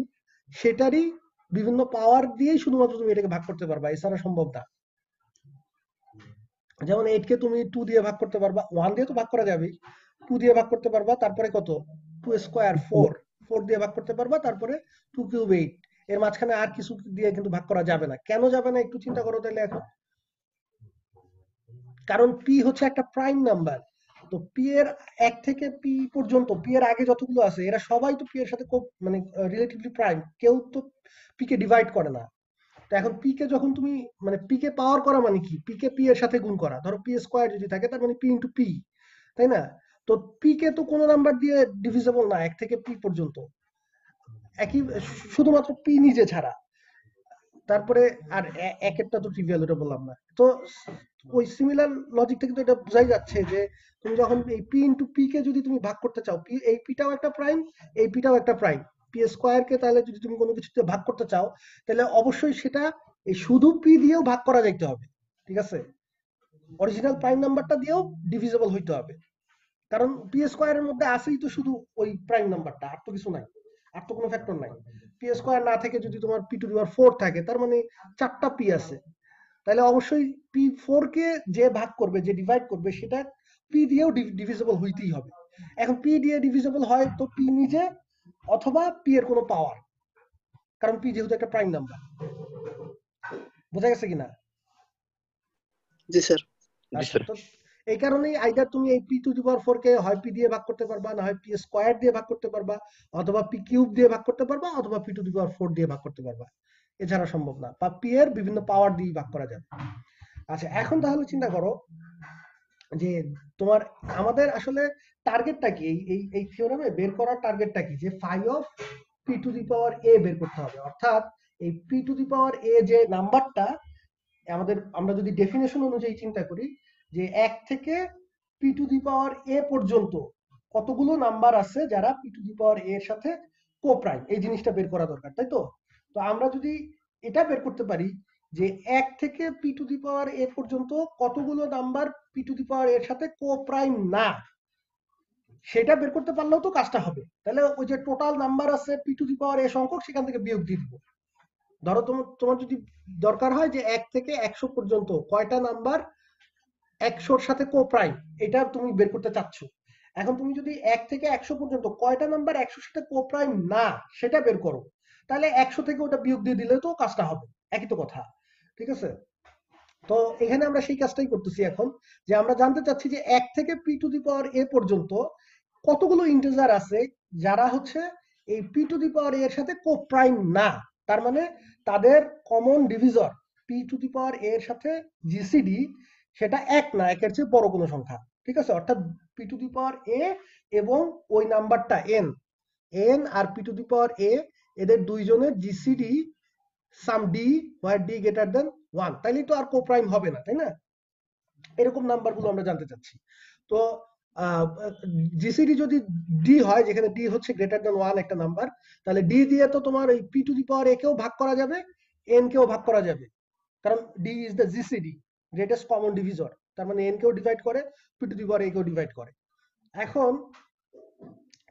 S1: সেটারই বিভিন্ন পাওয়ার দিয়েই শুধুমাত্র তুমি এটাকে ভাগ করতে পারবা, এছাড়া সম্ভব না। যেমন 8 কে তুমি 2 দিয়ে ভাগ করতে পারবা, 1 দিয়ে তো ভাগ করা যাবে, 2 দিয়ে ভাগ করতে পারবা, তারপরে কত 2 স্কয়ার 4 দিয়ে ভাগ করতে পারবা, তারপরে 2 কিউব 8, এর মাঝখানে আর কিছু দিয়ে কিন্তু ভাগ করা যাবে না। কেন যাবে না একটু চিন্তা করো তাহলে এখন। কারণ পি হচ্ছে একটা প্রাইম নাম্বার, তো পি এর 1 থেকে পি পর্যন্ত, পি এর আগে যতগুলো আছে এরা সবাই তো পি এর সাথে মানে রিলেটিভলি প্রাইম, কেউ তো পি কে ডিভাইড করে না। তো এখন পি কে যখন তুমি মানে পি কে পাওয়ার করা মানে কি, পি কে পি এর সাথে গুণ করা, ধরো পি স্কয়ার যদি থাকে তার মানে পি ইনটু পি, তাই না? তো পি কে তো কোনো নাম্বার দিয়ে ডিভিজিবল না 1 থেকে পি পর্যন্ত, একই শুধুমাত্র পি নিজে ছাড়া। তারপরে আর একেরটা তো ট্রিভিয়াল, ওটা বললাম না। তো ওই সিমিলার লজিক থেকে তো এটা বোঝাই যাচ্ছে যে তুমি যখন এই পি ইনটু পি কে যদি তুমি ভাগ করতে চাও, পি এই পিটাও একটা প্রাইম, এই পিটাও একটা প্রাইম, পি স্কয়ার কে তাহলে যদি তুমি কোনো কিছুতে ভাগ করতে চাও, তাহলে অবশ্যই সেটা এই শুধু পি দিয়েও ভাগ করা যাইতে হবে। ঠিক আছে, অরিজিনাল প্রাইম নাম্বারটা দিয়েও ডিভিজিবল হইতে হবে, কারণ পি স্কয়ারের মধ্যে আছেই তো শুধু ওই প্রাইম নাম্বারটা, আর তো কিছু নাই, আর তো কোনো ফ্যাক্টর নাই। পি স্কয়ার না থেকে যদি তোমার p⁴ থাকে, তার মানে 4টা পি আছে, তাহলে অবশ্যই p4 কে যে ভাগ করবে, যে ডিভাইড করবে, সেটা পি দিয়েও ডিভিজিবল হইতেই হবে। এখন পি দিয়ে ডিভিজিবল হয় তো পি নিজে অথবা পি এর কোনো পাওয়ার, কারণ পি যেহেতু একটা প্রাইম নাম্বার। বোঝা গেছে কিনা?
S2: জি স্যার।
S1: আচ্ছা, তো এই কারণেই আইদার তুমি এই পি টু দি পাওয়ার 4 কে হয় পি দিয়ে ভাগ করতে পারবা, না হয় পি স্কয়ার দিয়ে ভাগ করতে পারবা, অথবা পি কিউব দিয়ে ভাগ করতে পারবা, অথবা পি টু দি পাওয়ার 4 দিয়ে ভাগ করতে পারবা। এছাড়া সম্ভব না, বা পি এর বিভিন্ন পাওয়ার দিয়ে ভাগ করা যাবে। আচ্ছা, এখন তাহলে চিন্তা করো যে তোমার আমাদের আসলে টার্গেটটা কি, এই থিওরেমে বের করার টার্গেটটা কি, যে phi of P to the power a বের করতে হবে। অর্থাৎ এই পি টু দি পাওয়ার এ যে নাম্বারটা আমরা যদি ডেফিনেশন অনুযায়ী চিন্তা করি যে 1 থেকে p to the power a পর্যন্ত কতগুলো নাম্বার আছে যারা পি টু দি পাওয়ার এ এর সাথে কোপ্রাইম, এই জিনিসটা বের করা দরকার, তাই তো? তো আমরা যদি এটা বের করতে পারি যে 1 থেকে p to the power a পর্যন্ত কতগুলো number P to the power এর সাথে কোপ্রাইম না, সেটা বের করতে পারলেও তো কাজটা হবে। তাহলে ওই যে টোটাল নাম্বার আছে পি টু দি পাওয়ার এ সংখ্যক, সেখান থেকে বিয়োগ দিয়ে দিব। ধরো তোমার যদি দরকার হয় যে 1 থেকে 100 পর্যন্ত কয়টা নাম্বার 100 সাথে কোপ্রাইম, এটা তুমি বের করতে চাচ্ছ। এখন তুমি যদি 1 থেকে 100 পর্যন্ত কয়টা নাম্বার 100 সাথে কোপ্রাইম না সেটা বের করো, তাহলে 100 থেকে ওটা বিয়োগ দিয়ে দিলে তো কাজটা হবে, একই তো কথা, ঠিক আছে? তো এখানে আমরা সেই কাজটাই করতেছি এখন, যে আমরা জানতে চাচ্ছি যে 1 থেকে p to the power a পর্যন্ত কতগুলো ইন্টিজার আছে যারা হচ্ছে এই পি টু দি পাওয়ার এর সাথে কোপ্রাইম না, তার মানে তাদের common divisor p to the power এর সাথে জিসিডি সেটা 1 না, 1 এর চেয়ে বড় কোনো সংখ্যা, ঠিক আছে? অর্থাৎ পি টু দি পাওয়ার এ এবং ওই নাম্বারটা এন আর p to the power a এদের দুইজনের GCD some d where d greater than 1, তাইলে তো আর কোপ্রাইম হবে না, তাই না? এরকম নাম্বারগুলো আমরা জানতে চাচ্ছি। তো জিসিডি যদি ডি হয়, যেখানে ডি হচ্ছে গ্রেটার দেন 1 একটা নাম্বার, তাহলে ডি দিয়ে তো তোমার এই পি টু দি পাওয়ার এ কেও ভাগ করা যাবে, এন কেও ভাগ করা যাবে, কারণ D is the GCD, greatest common divisor, তার মানে এন কেও ডিভাইড করে, পি টু দি পাওয়ার এ কেও ডিভাইড করে। এখন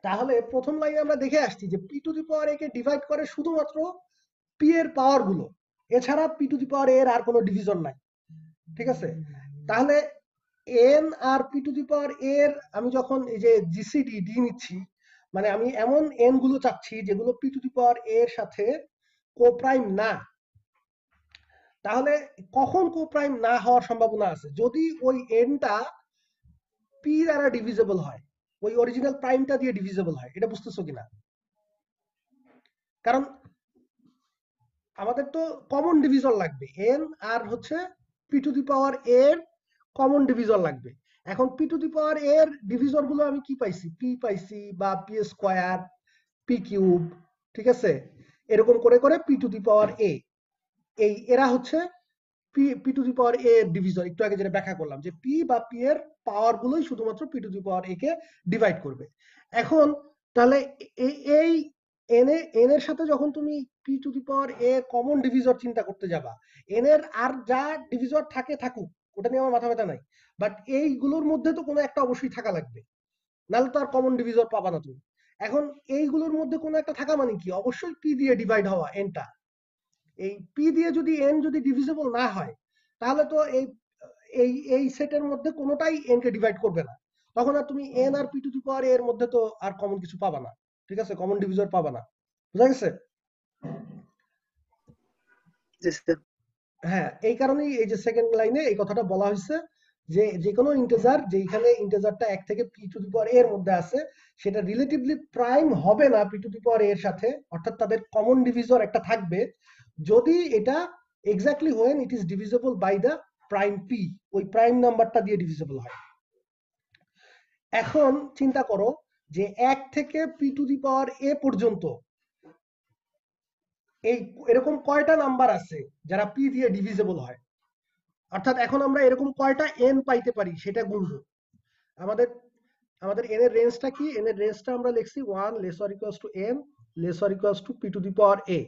S1: তাহলে প্রথম লাইনে আমরা দেখে আসছি যে P to the power A K divide করে শুধুমাত্র পি এর পাওয়ার গুলো, এছাড়া পি টু দি পাওয়ার এর আর কোনো ডিভিশন নাই, ঠিক আছে? তাহলে এন আর পি টু দি পাওয়ার এর আমি যখন এই যে জিসিডি ডি নিচ্ছি, মানে আমি এমন এন গুলো চাচ্ছি যেগুলো পি টু দি পাওয়ার এর সাথে কোপ্রাইম না। তাহলে কখন কোপ্রাইম না হওয়ার সম্ভাবনা আছে? যদি ওই এনটা পি দ্বারা ডিভিজিবল হয়, ওই অরিজিনাল প্রাইমটা দিয়ে ডিভিজিবল হয়। এটা বুঝতেছো কিনা? কারণ আমাদের তো কমন ডিভিজর লাগবে, এন আর হচ্ছে পি টু দি পাওয়ার এর কমন ডিভিজর লাগবে। এখন পি টু দি পাওয়ার এর ডিভিজর গুলো আমি কি পাইছি? পি পাইছি, বা পি স্কয়ার, পি কিউব, ঠিক আছে? এরকম করে করে পি টু দি পাওয়ার এ, এরা হচ্ছে পি টু দি পাওয়ার এ এর ডিভিজর। একটু আগে যেটা ব্যাখ্যা করলাম যে পি বা পি এর পাওয়ার গুলোই শুধুমাত্র P to the power A K divide করবে। এখন তাহলে এই এন এর সাথে যখন তুমি P to the power a common divisor চিন্তা করতে যাবা, এন এর আর যা ডিভিজর থাকে থাকুক, ওটা নিয়ে আমার মাথা ব্যথা নাই, বাট এইগুলোর মধ্যে তো কোনো একটা অবশ্যই থাকা লাগবে, নাহলে তো আর কমন ডিভিজর পাবা না তুমি। এখন এইগুলোর মধ্যে কোনো একটা থাকা মানে কি? অবশ্যই পি দিয়ে ডিভাইড হওয়া এনটা। এই পি দিয়ে যদি এন যদি ডিভিজিবল না হয়, তাহলে তো এই সেটের মধ্যে কোনোটাই এন কে ডিভাইড করবে না, তখন আর তুমি এন আর পি টু দি পাওয়ার এর মধ্যে তো আর কমন কিছু পাবা না, ঠিক আছে? কমন ডিভিজর পাবা না। বুঝা গেছে?
S2: জি স্যার।
S1: হ্যাঁ, এই কারণেই এই যে সেকেন্ড লাইনে এই কথাটা বলা হয়েছে যে যে কোনো ইন্টিজার যেখানে ইন্টিজারটা 1 থেকে পি টু দি পাওয়ার এর মধ্যে আছে, সেটা রিলেটিভলি প্রাইম হবে না পি টু দি পাওয়ার এর সাথে, অর্থাৎ তাদের কমন ডিভিজর একটা থাকবে যদি এটা exactly when it is divisible by the prime P, ওই প্রাইম নাম্বারটা দিয়ে ডিভিজিবল হয়। এখন চিন্তা করো যে 1 থেকে p to the power a পর্যন্ত এরকম কয়টা নাম্বার আছে যারা পি দিয়ে ডিভিজিবল হয়? অর্থাৎ এখন আমরা এরকম কয়টা এন পাইতে পারি সেটা গুনবো। আমাদের এন এর রেঞ্জটা কি? এন এর রেঞ্জটা আমরা লিখছি 1 less or equals to n less or equals to P to the power a,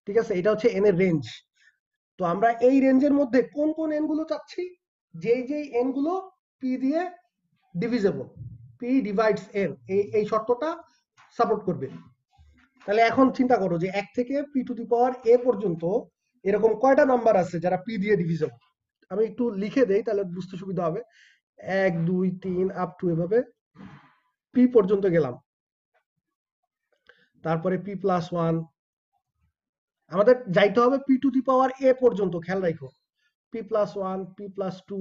S1: ঠিক আছে? এটা হচ্ছে এন এর রেঞ্জ। তো আমরা এই রেঞ্জের মধ্যে কোন কোন এন গুলো চাচ্ছি? যেই এন গুলো পি দিয়ে ডিভিজিবল, পি ডিভাইডস এন, এই শর্তটা সাপোর্ট করবে। তাহলে এখন চিন্তা করো যে 1 থেকে p to the power a পর্যন্ত এরকম কয়টা নাম্বার আছে যারা পি দিয়ে ডিভিজিবল? আমি একটু লিখে দেই তাহলে বুঝতে সুবিধা হবে। 1 2 3 আপ টু এভাবে p পি পর্যন্ত গেলাম, তারপরে পি প্লাস ওয়ান, আমাদের যাইতে হবে P to the power a পর্যন্ত, খেয়াল রাখো, P plus one, P plus two,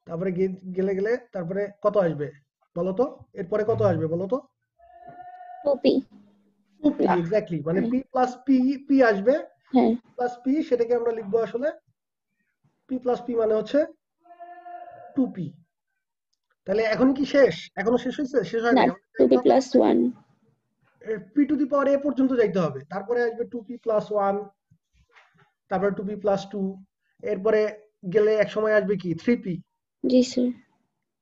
S1: তারপরে গেলে গেলে তারপরে কত আসবে বলতো, এরপরে কত আসবে বলতো,
S3: 2p
S1: 2p, এক্স্যাক্টলি, মানে পি প্লাস পি, পি আসবে,
S3: হ্যাঁ
S1: প্লাস পি, সেটাকে আমরা লিখবো আসলে পি প্লাস পি মানে হচ্ছে 2p। তাহলে এখন কি শেষ? এখনো শেষ হয়েছে? শেষ হয়
S3: না,
S1: নাই,
S3: 2p plus 1
S1: p to the power a পর্যন্ত যাইতে হবে, তারপরে আসবে 2p প্লাস ওয়ান, তারপরে 2p প্লাস টু, এরপরে গেলে এক সময় আসবে কি 3p,
S3: জি স্যার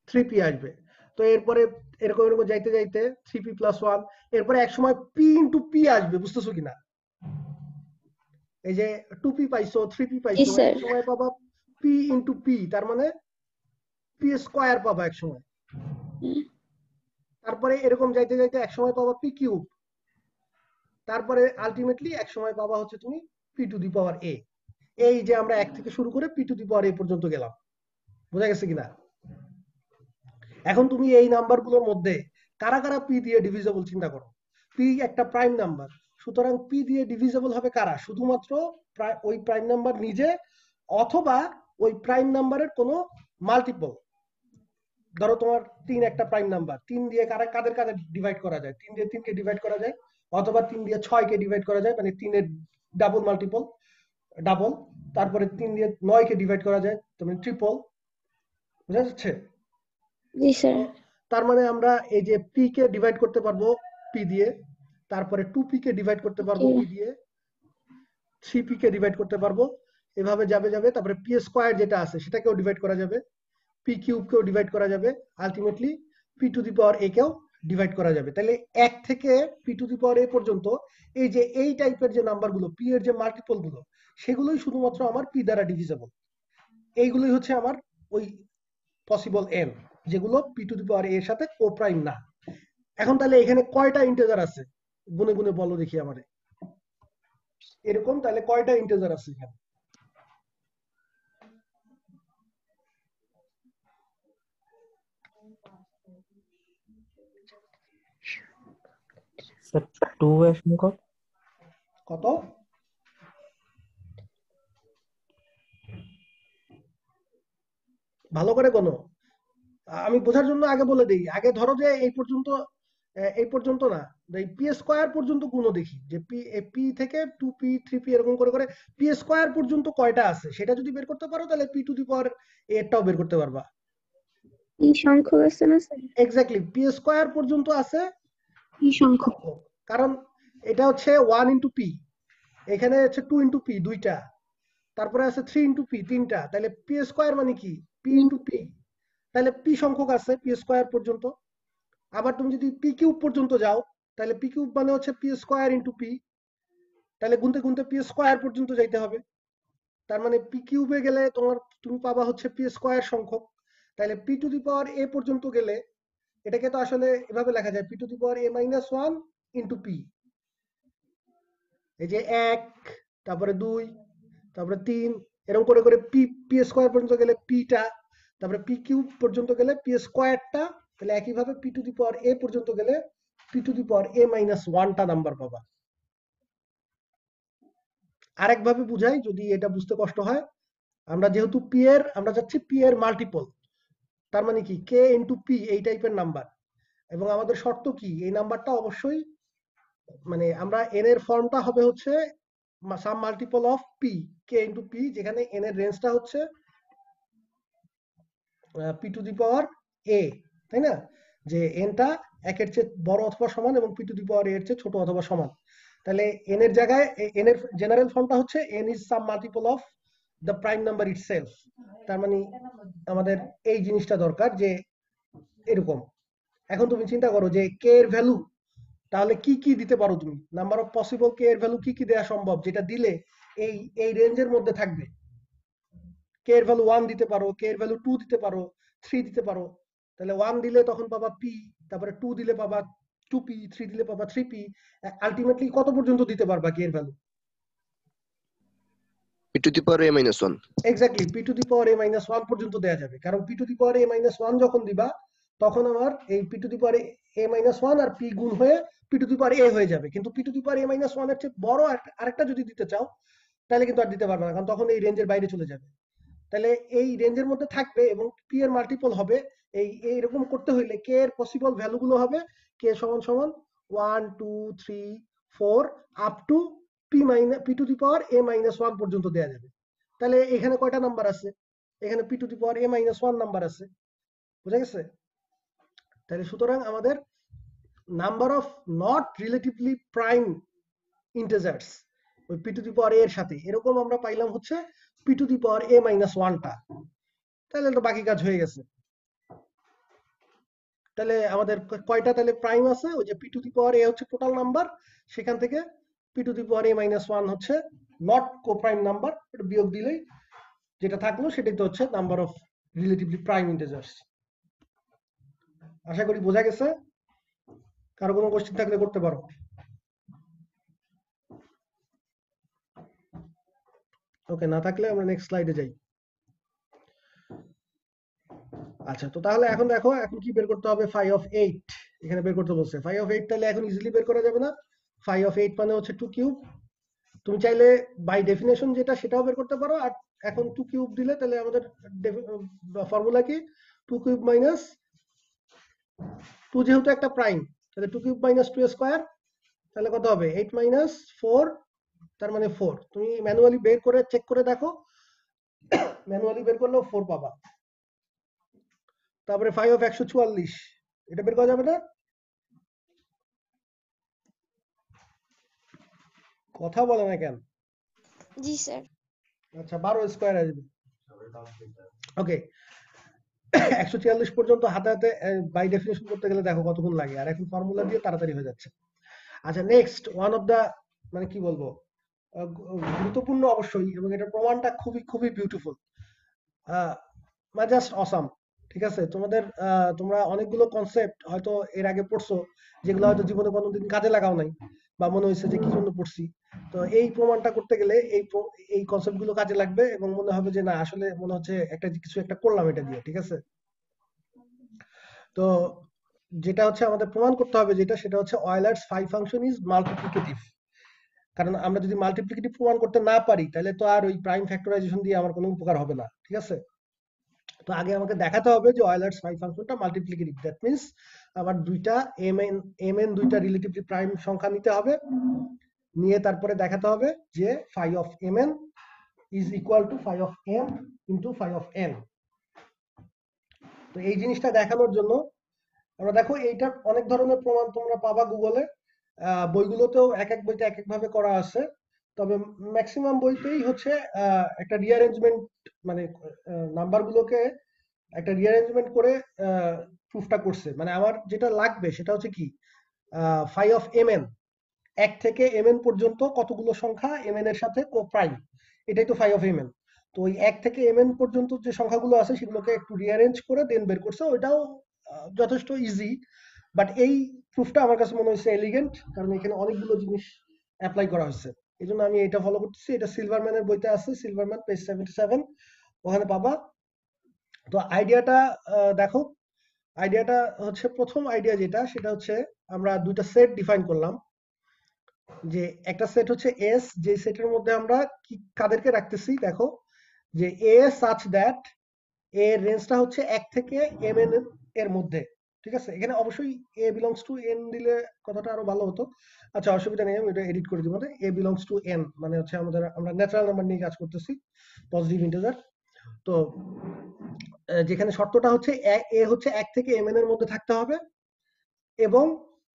S1: 3p আসবে। তো এরপরে এরকম এরকম যাইতে যাইতে 3p প্লাস ওয়ান, এরপরে এক সময় p ইন্টু p আসবে, বুঝতেছো কিনা? এই যে 2p পাইছো, 3p পাইছো,
S3: স্যার।
S1: এক সময় পাবা p ইন্টু p, তার মানে p স্কয়ার পাবা এক সময়। তারপরে এরকম যাইতে যাইতে এক সময় পাবা p কিউব, তারপরে আলটিমেটলি এক সময় পাবা হচ্ছে তুমি p to the power a। এই যে আমরা এক থেকে শুরু করে p to the power a পর্যন্ত গেলাম, বোঝা গেছে কিনা? এখন তুমি এই নাম্বারগুলোর মধ্যে কারা কারা p দিয়ে ডিভিজিবল চিন্তা করো। p একটা প্রাইম নাম্বার, সুতরাং p দিয়ে ডিভিজিবল হবে কারা? শুধুমাত্র ওই প্রাইম নাম্বার নিজে, অথবা ওই প্রাইম নাম্বারের কোনো মাল্টিপল। ধরো তোমার 3 একটা প্রাইম নাম্বার, 3 দিয়ে কাদের কাদের ডিভাইড করা যায়? 3 দিয়ে 3 কে ডিভাইড করা যায়, অথবা 3 দিয়ে 6 কে ডিভাইড করা যায়, মানে 3 এর ডাবল মাল্টিপল, ডাবল। তারপরে 3 দিয়ে 9 কে ডিভাইড করা যায়, মানে ট্রিপল। বুঝা যাচ্ছে?
S3: জি স্যার
S1: তার মানে আমরা এই যে p কে ডিভাইড করতে পারবো p দিয়ে, তারপরে 2p কে ডিভাইড করতে পারবো p দিয়ে, 3p কে ডিভাইড করতে পারবো, এভাবে যাবে যাবে। তারপরে p স্কয়ার যেটা আছে সেটাকেও ডিভাইড করা যাবে, p কিউব কেও ডিভাইড করা যাবে, ultimately p to the power a কেও ডিভাইড করা যাবে। তাহলে 1 থেকে p to the power a পর্যন্ত এই যে এই টাইপের যে নাম্বারগুলো, p এর যে মাল্টিপল গুলো, সেগুলোই শুধুমাত্র আমার p দ্বারা ডিভিজিবল। এইগুলোই হচ্ছে আমার ওই পসিবল n, যেগুলো p to the power a এর সাথে কোপ্রাইম না। এখন তাহলে এখানে কয়টা ইন্টিজার আছে গুনে গুনে বলো দেখি আমারে, এরকম তাহলে কয়টা ইন্টিজার আছে এখানে?
S4: স্যার 2 এর সংখ্যক
S1: কত? ভালো করে গোনো, আমি বোঝার জন্য আগে বলে দিই। আগে ধরো যে এই পর্যন্ত না, এই পি স্কয়ার পর্যন্ত গুণ দেখি, যে পি থেকে 2p 3p এরকম করে করে পি স্কয়ার পর্যন্ত কয়টা আছে, সেটা যদি বের করতে পারো তাহলে পি টু দি পাওয়ার এটাও বের করতে পারবা।
S3: কি সংখ্যক আছে না স্যার?
S1: এক্স্যাক্টলি, পি স্কয়ার পর্যন্ত আছে
S3: কি সংখ্যক?
S1: কারণ এটা হচ্ছে 1 ইন্টু পি, এখানে হচ্ছে 2 ইন্টু পি দুইটা, তারপরে আছে 3 ইন্টু পি তিনটা, তাহলে পি স্কয়ার মানে কি পি ইন্টু পি, তাহলে পি সংখ্যক আছে পি স্কয়ার পর্যন্ত। আবার তুমি যদি পি কিউব পর্যন্ত যাও, তাহলে পি কিউব মানে হচ্ছে পি স্কয়ার ইন্টু পি, তাহলে গুনতে গুনতে পি স্কয়ার পর্যন্ত যাইতে হবে। তার মানে পি কিউবে গেলে তুমি পাবা হচ্ছে পি স্কয়ার সংখ্যক। তাহলে P to the power a পর্যন্ত গেলে এটাকে তো আসলে এভাবে লেখা যায়, P to the power A minus one into P. এই যে 1, তারপরে 2, তারপরে 3, এরকম করে করে পি স্কয়ার পর্যন্ত গেলে পিটা, তারপরে পি কিউব পর্যন্ত গেলে পি স্কয়ারটা, তাহলে একইভাবে P to the power a পর্যন্ত গেলে P to the power A minus ওয়ানটা নাম্বার পাবা। আরেকভাবে বুঝাই যদি এটা বুঝতে কষ্ট হয়, আমরা যেহেতু আমরা যাচ্ছি পি এর মাল্টিপল, তার মানে কি কে ইন্টু পি এই টাইপের নাম্বার, এবং আমাদের শর্ত কি এই নাম্বারটা অবশ্যই, মানে আমরা এন এর ফর্মটা হবে হচ্ছে some multiple of p, k into p, যেখানে এন এর রেঞ্জটা হচ্ছে পি টু দি পাওয়ার এ, তাই না? যে এনটা একের চেয়ে বড় অথবা সমান এবং পি টু দি পাওয়ার এর চেয়ে ছোট অথবা সমান। তাহলে এন এর জায়গায় এন এর জেনারেল ফর্মটা হচ্ছে N is some multiple of the prime number itself. তার মানে আমাদের এই জিনিসটা দরকার যে এরকম। এখন তুমি চিন্তা করো যে কে এর ভ্যালু তাহলে কি কি দিতে পারো তুমি, নাম্বার অফ পসিবল কে এর ভ্যালু কি কি দেওয়া সম্ভব যেটা দিলে এই এই রেঞ্জের মধ্যে থাকবে। কে এর ভ্যালু 1 দিতে পারো, কে এর ভ্যালু 2 দিতে পারো, 3 দিতে পারো। তাহলে 1 দিলে তখন পাবা p, তারপরে 2 দিলে পাবা 2p, 3 দিলে পাবা 3p। আলটিমেটলি কত পর্যন্ত দিতে পারবা কে এর value?
S7: p to the power a minus 1.
S1: Exactly p to the power a minus 1 পর্যন্ত দেয়া যাবে, কারণ p to the power a minus 1 যখন দিবা তখন আমার এই P to the power A minus one আর পি গুণ হয়ে পি টু দি পাওয়ার এ হয়ে যাবে, কিন্তু P to the power A minus one এর চেয়ে বড় আরেকটা যদি দিতে চাও তাহলে কিন্তু আর দিতে পারবে না, কারণ তখন এই রেঞ্জের বাইরে চলে যাবে। তাহলে এই রেঞ্জের মধ্যে থাকবে এবং পি এর মাল্টিপল হবে। এইরকম করতে হইলে কে এর পসিবল ভ্যালুগুলো হবে কে সমান সমান 1 2 3 4 up to P to the power A minus one পর্যন্ত দেওয়া যাবে। তাহলে এখানে কয়টা নাম্বার আছে? এখানে P to the power A minus one number আছে, বুঝা গেছে? তাহলে সুতরাং আমাদের number of not relatively prime integers ওই পি টু দি পাওয়ার এর সাথে এরকম আমরা পাইলাম হচ্ছে P to the power A minus ওয়ানটা। তাহলে তো বাকি কাজ হয়ে গেছে। তাহলে আমাদের কয়টা তাহলে প্রাইম আছে? ওই যে পি টু দি পাওয়ার এ হচ্ছে টোটাল নাম্বার, সেখান থেকে p to the power A minus one হচ্ছে নট কোপ্রাইম নাম্বার, এটা বিয়োগ দিলেই যেটা থাকলো সেটাই তো হচ্ছে number of relatively prime integers. আশা করি বোঝা গেছে। কারো কোনো কোশ্চেন থাকলে করতে পারো। ওকে, না থাকলে আমরা নেক্সট স্লাইডে যাই। আচ্ছা, তো তাহলে এখন দেখো এখন কি বের করতে হবে? ফাই অফ 8 এখানে বের করতে বলছে। ফাই অফ 8 তাহলে এখন ইজিলি বের করা যাবে না? ফাই অফ 8 মানে হচ্ছে 2 কিউব। তুমি চাইলে বাই ডেফিনেশন যেটা সেটাও বের করতে পারো, আর এখন 2 কিউব দিলে তাহলে আমাদের ফর্মুলা কি? 2 কিউব মাইনাস 2 যেহেতু একটা প্রাইম, তাহলে 2 কিউব মাইনাস 2 স্কয়ার, তাহলে কত হবে? 8 মাইনাস 4, তার মানে 4। তুমি ম্যানুয়ালি বের করে চেক করে দেখো, ম্যানুয়ালি বের করলেও 4 পাবা। তারপরে 5 অফ 144 এটা বের করা যাবে না? কথা বলে না কেন?
S3: জি স্যার।
S1: আচ্ছা, 12 স্কয়ার আসবে। ওকে, 144 পর্যন্ত হাতে হাতে বাই ডেফিনেশন করতে গেলে দেখো কতক্ষণ লাগে, আর এখন ফর্মুলা দিয়ে তাড়াতাড়ি হয়ে যাচ্ছে। আচ্ছা, নেক্সট ওয়ান অফ দা মানে কি বলবো, গুরুত্বপূর্ণ অবশ্যই, এবং এটার প্রমাণটা খুবই খুবই বিউটিফুল, মানে জাস্ট অসাম। ঠিক আছে, তোমরা অনেকগুলো কনসেপ্ট হয়তো এর আগে পড়ছো যেগুলো হয়তো জীবনে কোনোদিন কাজে লাগাও নাই, বা মনে হয়েছে যে কি জন্য পড়ছি। তো এই প্রমাণটা করতে গেলে এই কনসেপ্ট গুলো কাজে লাগবে, এবং মনে হবে যে না আসলে মনে হচ্ছে কিছু একটা করলাম এটা দিয়ে। ঠিক আছে, তো যেটা হচ্ছে আমাদের প্রমাণ করতে হবে সেটা হচ্ছে Euler's phi function is multiplicative. কারণ আমরা যদি মাল্টিপ্লিকেটিভ প্রমাণ করতে না পারি তাহলে তো আর ওই প্রাইম ফ্যাক্টরাইজেশন দিয়ে আমার কোনো উপকার হবে না। ঠিক আছে, তো আগে আমাকে দেখাতে হবে যে অয়েলার্স ফাই ফাংশনটা মাল্টিপ্লিকেটিভ। দ্যাট মিন্স আমার দুইটা এম এন দুইটা রিলেটিভলি প্রাইম সংখ্যা নিতে হবে, নিয়ে তারপরে দেখাতে হবে যে phi of M N is equal to phi of M into phi of N. তো এই জিনিসটা দেখানোর জন্য আমরা দেখো এইটার অনেক ধরনের প্রমাণ তোমরা পাবা গুগলে, বইগুলোতেও এক এক বইতে এক এক ভাবে করা আছে, তবে ম্যাক্সিমাম বইতেই হচ্ছে একটা রিঅ্যারেঞ্জমেন্ট, মানে নাম্বারগুলোকে একটা রিঅ্যারেঞ্জমেন্ট করে প্রুফটা করছে। মানে আমার যেটা লাগবে সেটা হচ্ছে কি, ফাই অফ এম এন, 1 থেকে এম এন পর্যন্ত কতগুলো সংখ্যা এম এন এর সাথে প্রাইম, এটাই তো ফাই অফ এম এন। তো ওই 1 থেকে এম এন পর্যন্ত যে সংখ্যাগুলো আছে সেগুলোকে একটু রিঅ্যারেঞ্জ করে দেন বের করছে, ওইটাও যথেষ্ট ইজি। বাট এই প্রুফটা আমার কাছে মনে হয়েছে এলিগেন্ট, কারণ এখানে অনেকগুলো জিনিস অ্যাপ্লাই করা হয়েছে, এই জন্য আমি এটা ফলো করতেছি। এটা সিলভারম্যানের বইতে আছে, সিলভারম্যান পেজ 77 ওখানে পাবা। তো আইডিয়াটা দেখো, আইডিয়াটা হচ্ছে প্রথম আইডিয়া যেটা সেটা হচ্ছে আমরা দুইটা সেট ডিফাইন করলাম, যে একটা সেট হচ্ছে এস, যে সেটের মধ্যে আমরা কাদেরকে রাখতেছি দেখো, যে এ সাচ দ্যাট এর রেঞ্জটা হচ্ছে 1 থেকে এম এন এর মধ্যে। ঠিক আছে, এখানে অবশ্যই এ বিলংস টু এন দিলে কথাটা আরো ভালো হতো। আচ্ছা, অসুবিধা নেই, আমি এটা এডিট করে দিব। এ বিলংস টু এন মানে হচ্ছে আমরা ন্যাচারাল নাম্বার নিয়ে কাজ করতেছি, পজিটিভ ইন্টিজার। তো যেখানে শর্তটা হচ্ছে এ হচ্ছে 1 থেকে এম এন এর মধ্যে থাকতে হবে, এবং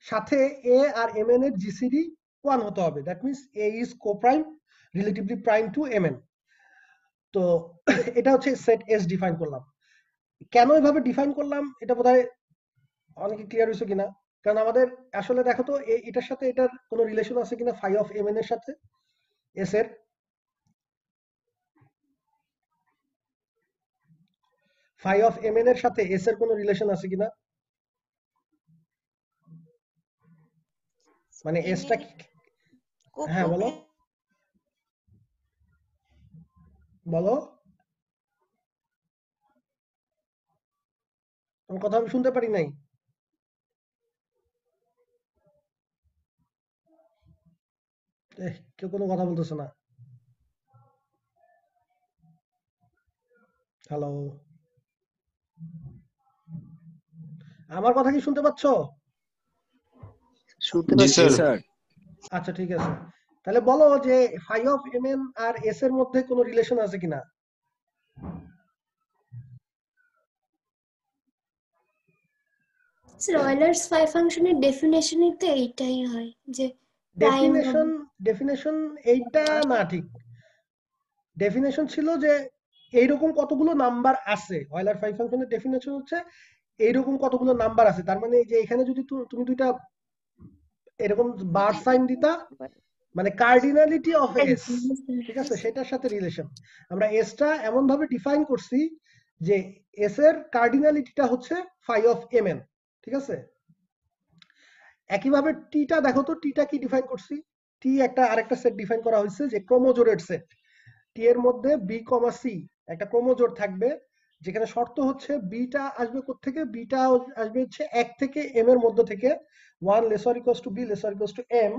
S1: সাথে এ আর এম এন এর জিসিডি 1 হতে হবে। That means A is coprime relatively prime to M N. তো এটা হচ্ছে সেট এস ডিফাইন করলাম। কেন এভাবে ডিফাইন করলাম এটা বোধহয় অনেকে ক্লিয়ার হয়েছে কিনা, কারণ আমাদের আসলে দেখো তো এটার সাথে এটার কোনো রিলেশন আছে কিনা, ফাই অফ এম এন এর সাথে এস এর। ফাই অফ এম এন এর সাথে এস এর কোনো রিলেশন আছে কিনা, মানে এসটা হ্যাঁ বলো বলো আমার কথা আমি শুনতে পারি নাই। কেউ কোনো কথা বলতেছে না। হ্যালো, আমার কথা কি শুনতে পাচ্ছ?
S2: শুনতে
S7: জি
S2: পাচ্ছি।
S7: স্যার।
S1: আচ্ছা ঠিক আছে, তাহলে বলো যে ফাই অফ এম এন আর এস এর মধ্যে কোনো রিলেশন আছে কিনা।
S6: স্যার অয়েলার্স ফাই ফাংশনের ডেফিনেশনই তো এইটাই হয় যে প্রাইম হবে।
S1: ডেফিনেশন এইটা না, ঠিক ডেফিনেশন ছিল যে এইরকম কতগুলো নাম্বার আছে। অয়েলার ফাই ফাংশনের ডেফিনেশন হচ্ছে এইরকম কতগুলো নাম্বার আছে, তার মানে যে এখানে যদি তুমি দুইটা এরকম বার সাইন দিতা, মানে কার্ডিনালিটি অফ এস, ঠিক আছে, সেটার সাথে রিলেশন। আমরা এসটা এমন ভাবে ডিফাইন করছি যে এস এর কার্ডিনালিটিটা হচ্ছে ফাই অফ এম এন, ঠিক আছে। একইভাবে টিটা দেখো তো, টিটা কি ডিফাইন করছি। টি একটা আরেকটা সেট ডিফাইন করা হয়েছে যে ক্রোমোজোরের সেট। টি এর মধ্যে বি কমা সি একটা ক্রোমোজোর থাকবে, যেখানে শর্ত হচ্ছে বিটা আসবে কোত্থেকে, বিটা আসবে হচ্ছে 1 থেকে m এর মধ্য থেকে 1 lesser equals to b lesser equals to m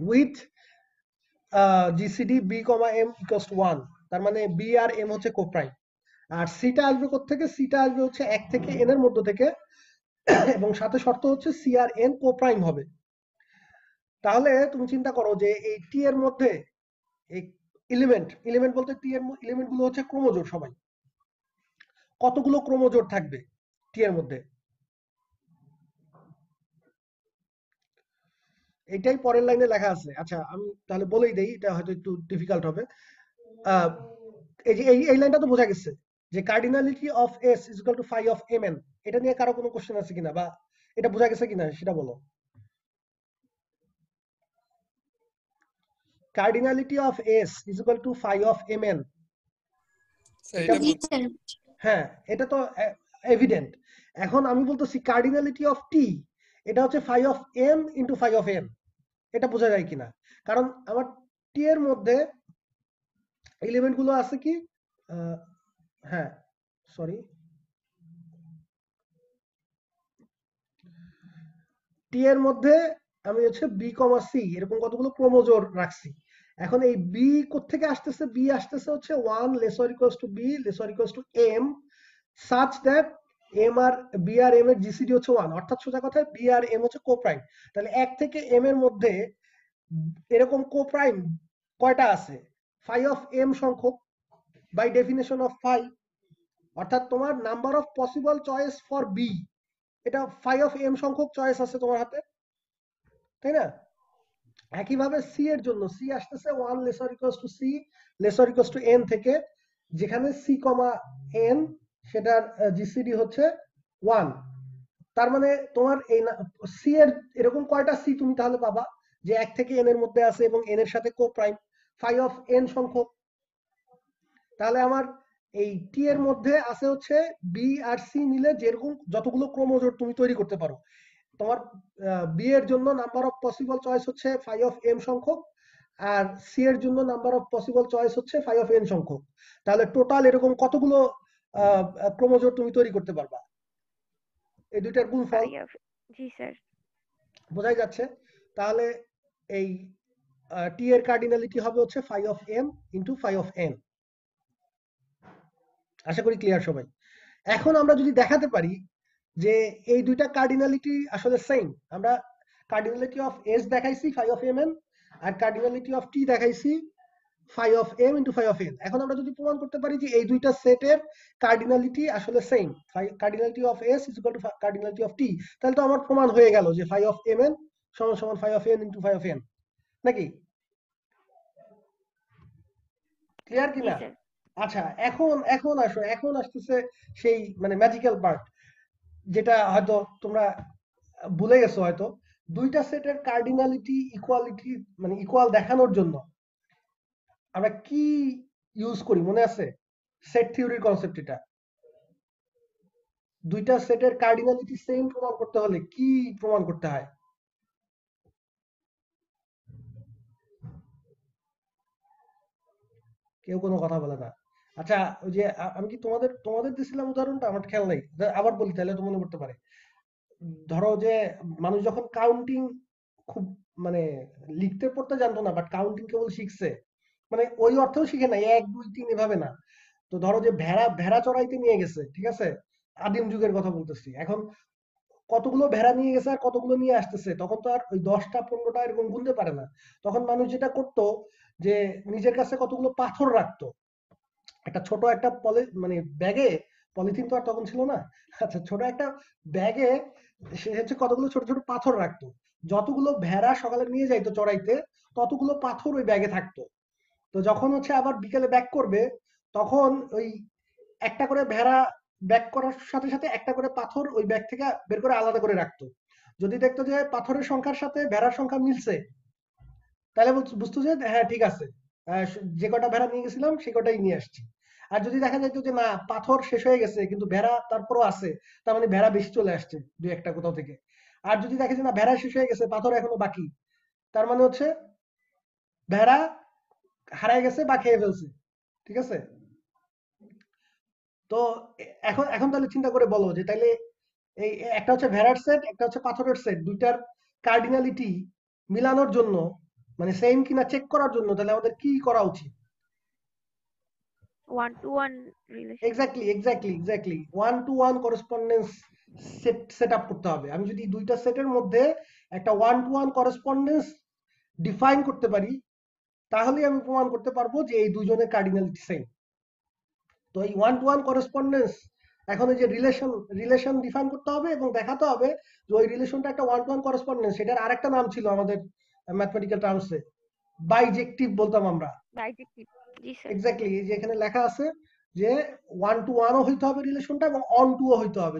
S1: with gcd b comma m equals to 1। তার মানে b আর m হচ্ছে কোপ্রাইম। আর সিটা আসবে কোত্থেকে, সিটা আসবে হচ্ছে 1 থেকে n এর মধ্য থেকে, এবং সাথে শর্ত হচ্ছে সি আর n কোপ্রাইম হবে। তাহলে তুমি চিন্তা করো যে এই টি এর মধ্যে এই এলিমেন্ট বলতে টি এর এলিমেন্ট গুলো হচ্ছে ক্রোমোজোর, সবাই কতগুলো ক্রোমোজোর থাকবে টি এর মধ্যে। এটাই পরের লাইনে লেখা আছে। আচ্ছা আমি তাহলে বলেই দেই, এটা হয়তো একটু ডিফিকাল্ট হবে। এই যে এই লাইনটা তো বোঝা গেছে যে cardinality of S is equal to phi of M N. এটা নিয়ে কারো কোনো কোশ্চেন আছে কিনা, বা এটা বোঝা গেছে কিনা সেটা বলো। Cardinality of S is equal to phi of M N, এটা
S6: জি স্যার।
S1: হ্যাঁ এটা তো এভিডেন্ট। এখন আমি বলতেছি কার্ডিনালিটি অফ টি, এটা হচ্ছে phi of M into phi of N. এটা বোঝা যায় কিনা, কারণ আমার টি এর মধ্যে এলিমেন্ট গুলো আছে কি, হ্যাঁ সরি, টি এর মধ্যে আমি হচ্ছে বি কমা সি এরকম কতগুলো ক্রোমোজোর রাখছি। এখন এই বি কোত্থেকে আসতেছে, বি আসতেছে হচ্ছে 1 lesser equals to b lesser equals to m such that m আর b আর m এর জিসিডি হচ্ছে 1, অর্থাৎ সোজা কথায় b আর m হচ্ছে কোপ্রাইম। তাহলে 1 থেকে m এর মধ্যে এরকম কোপ্রাইম কয়টা আছে, ফাই অফ m সংখ্যক, বাই ডেফিনেশন অফ ফাই, অর্থাৎ তোমার number of possible choice for B, এটা ফাই অফ m সংখ্যক চয়েস আছে তোমার হাতে, তাই না। একইভাবে সি এর জন্য সি আসতেছে 1 lesser equals to c lesser equals to n থেকে, যেখানে c কমা n সেটার জিসিডি হচ্ছে 1। তার মানে তোমার এই সি এর এরকম কয়টা সি তুমি তাহলে পাবা যে 1 থেকে n এর মধ্যে আছে এবং n এর সাথে কোপ্রাইম, ফাই অফ n সংখ্যক। তাহলে আমার এই টি এর মধ্যে আছে হচ্ছে বি আর সি মিলে যেরকম যতগুলো ক্রোমোজোর তুমি তৈরি করতে পারো। তোমার বি এর জন্য নাম্বার অফ পসিবল চয়েস হচ্ছে ফাই অফ এম সংখ্যক, আর সি এর জন্য নাম্বার অফ পসিবল চয়েস হচ্ছে ফাই অফ এন সংখ্যক। তাহলে টোটাল এরকম কতগুলো ক্রোমোজোর তুমি তৈরি করতে পারবা, এই দুইটার গুণফল।
S8: জি স্যার।
S1: বোঝাই যাচ্ছে। তাহলে এই টি এর কার্ডিনালিটি হবে হচ্ছে phi of M into phi of n. আশা করি ক্লিয়ার সবাই। এখন আমরা যদি দেখাতে পারি যে এই দুইটা কার্ডিনালিটি আসলে সেম, আমরা কার্ডিনালিটি অফ এস দেখাইছি ফাই অফ এম এন, আর কার্ডিনালিটি অফ টি দেখাইছি phi of M into phi of n. এখন আমরা যদি প্রমাণ করতে পারি যে এই দুইটা সেটের কার্ডিনালিটি আসলে same, cardinality of S is equal to cardinality of T, তাহলে তো আমার প্রমাণ হয়ে গেল যে ফাই অফ এম এন সমান সমান phi of N into phi of N, নাকি? ক্লিয়ার
S8: জি
S1: কিনা?
S8: স্যার।
S1: আচ্ছা এখন আসো, এখন আসতেছে সেই মানে ম্যাজিক্যাল পার্ট, যেটা হয়তো তোমরা ভুলে গেছো হয়তো। দুইটা সেটের কার্ডিনালিটি ইকুয়ালিটি মানে ইকুয়াল দেখানোর জন্য আমরা কি ইউজ করি মনে আছে? সেট থিওরির কনসেপ্ট এটা। দুইটা সেটের কার্ডিনালিটি সেম প্রমাণ করতে হলে কি প্রমাণ করতে হয়? কেউ কোনো কথা বলে না। আচ্ছা, ওই যে আমি কি তোমাদের দিছিলাম উদাহরণটা, আমার খেয়াল নাই, আবার বলি তাহলে তো মনে করতে পারে। ধরো যে মানুষ যখন কাউন্টিং খুব মানে লিখতে পড়তে জানতো না, বাট কাউন্টিং কেবল শিখছে, মানে ওই অর্থেও শিখে নাই 1 2 3 এভাবে না। তো ধরো যে ভেড়া ভেড়া চড়াইতে নিয়ে গেছে, ঠিক আছে, আদিম যুগের কথা বলতেছি। এখন কতগুলো ভেড়া নিয়ে গেছে আর কতগুলো নিয়ে আসতেছে, তখন তো আর ওই 10টা 15টা এরকম গুনতে পারে না। তখন মানুষ যেটা করতো যে নিজের কাছে কতগুলো পাথর রাখতো, একটা ছোট একটা মানে ব্যাগে, পলিথিন তো আর তখন ছিল না, আচ্ছা ছোট একটা ব্যাগে সে হচ্ছে কতগুলো ছোট ছোট পাথর রাখতো। যতগুলো ভেড়া সকালে নিয়ে যাইতো চড়াইতে, ততগুলো পাথর ওই ব্যাগে থাকতো। তো যখন হচ্ছে আবার বিকেলে ব্যাক করবে, তখন ওই একটা করে ভেড়া ব্যাক করার সাথে সাথে একটা করে পাথর ওই ব্যাগ থেকে বের করে আলাদা করে রাখতো। যদি দেখতো যে পাথরের সংখ্যার সাথে ভেড়ার সংখ্যা মিলছে, তাহলে বুঝতো যে হ্যাঁ ঠিক আছে, যে কটা ভেড়া নিয়ে গেছিলাম সে কটাই নিয়ে আসছি। আর যদি দেখা যেত যে না, পাথর শেষ হয়ে গেছে কিন্তু ভেড়া তারপরও আছে, তার মানে ভেড়া বেশি চলে আসছে দুই একটা কোথাও থেকে। আর যদি দেখে যে না, ভেড়া শেষ হয়ে গেছে পাথর এখনো বাকি, তার মানে হচ্ছে ভেড়া হারায় গেছে বা খেয়ে ফেলছে, ঠিক আছে। তো এখন এখন তাহলে চিন্তা করে বলো যে তাইলে এই একটা হচ্ছে ভেড়ার সেট, একটা হচ্ছে পাথরের সেট, দুইটার কার্ডিনালিটি মিলানোর জন্য, মানে সেম কিনা চেক করার জন্য তাহলে আমাদের কি করা উচিত?
S7: 1-to-1 relation.
S1: Exactly 1-to-1 correspondence set up করতে হবে। আমি যদি দুইটা সেটের মধ্যে একটা 1-to-1 করেসপন্ডেন্স ডিফাইন করতে পারি, তাহলে আমি প্রমাণ করতে পারবো যে এই দুইজনের কার্ডিনালিটি সেম। তো এই 1-to-1 করেসপন্ডেন্স, এখন এই যে রিলেশন ডিফাইন করতে হবে এবং দেখাতে হবে যে ওই রিলেশনটা একটা 1-to-1 করেসপন্ডেন্স। সেটার আরেকটা নাম ছিল আমাদের ম্যাথমেটিক্যাল টার্মসে, বাইজেক্টিভ বলতাম আমরা।
S7: Bijective. জি স্যার।
S1: এক্স্যাক্টলি, যে এখানে লেখা আছে যে 1-to-1ও হইতে হবে রিলেশনটা এবং অন-টুও হইতে হবে।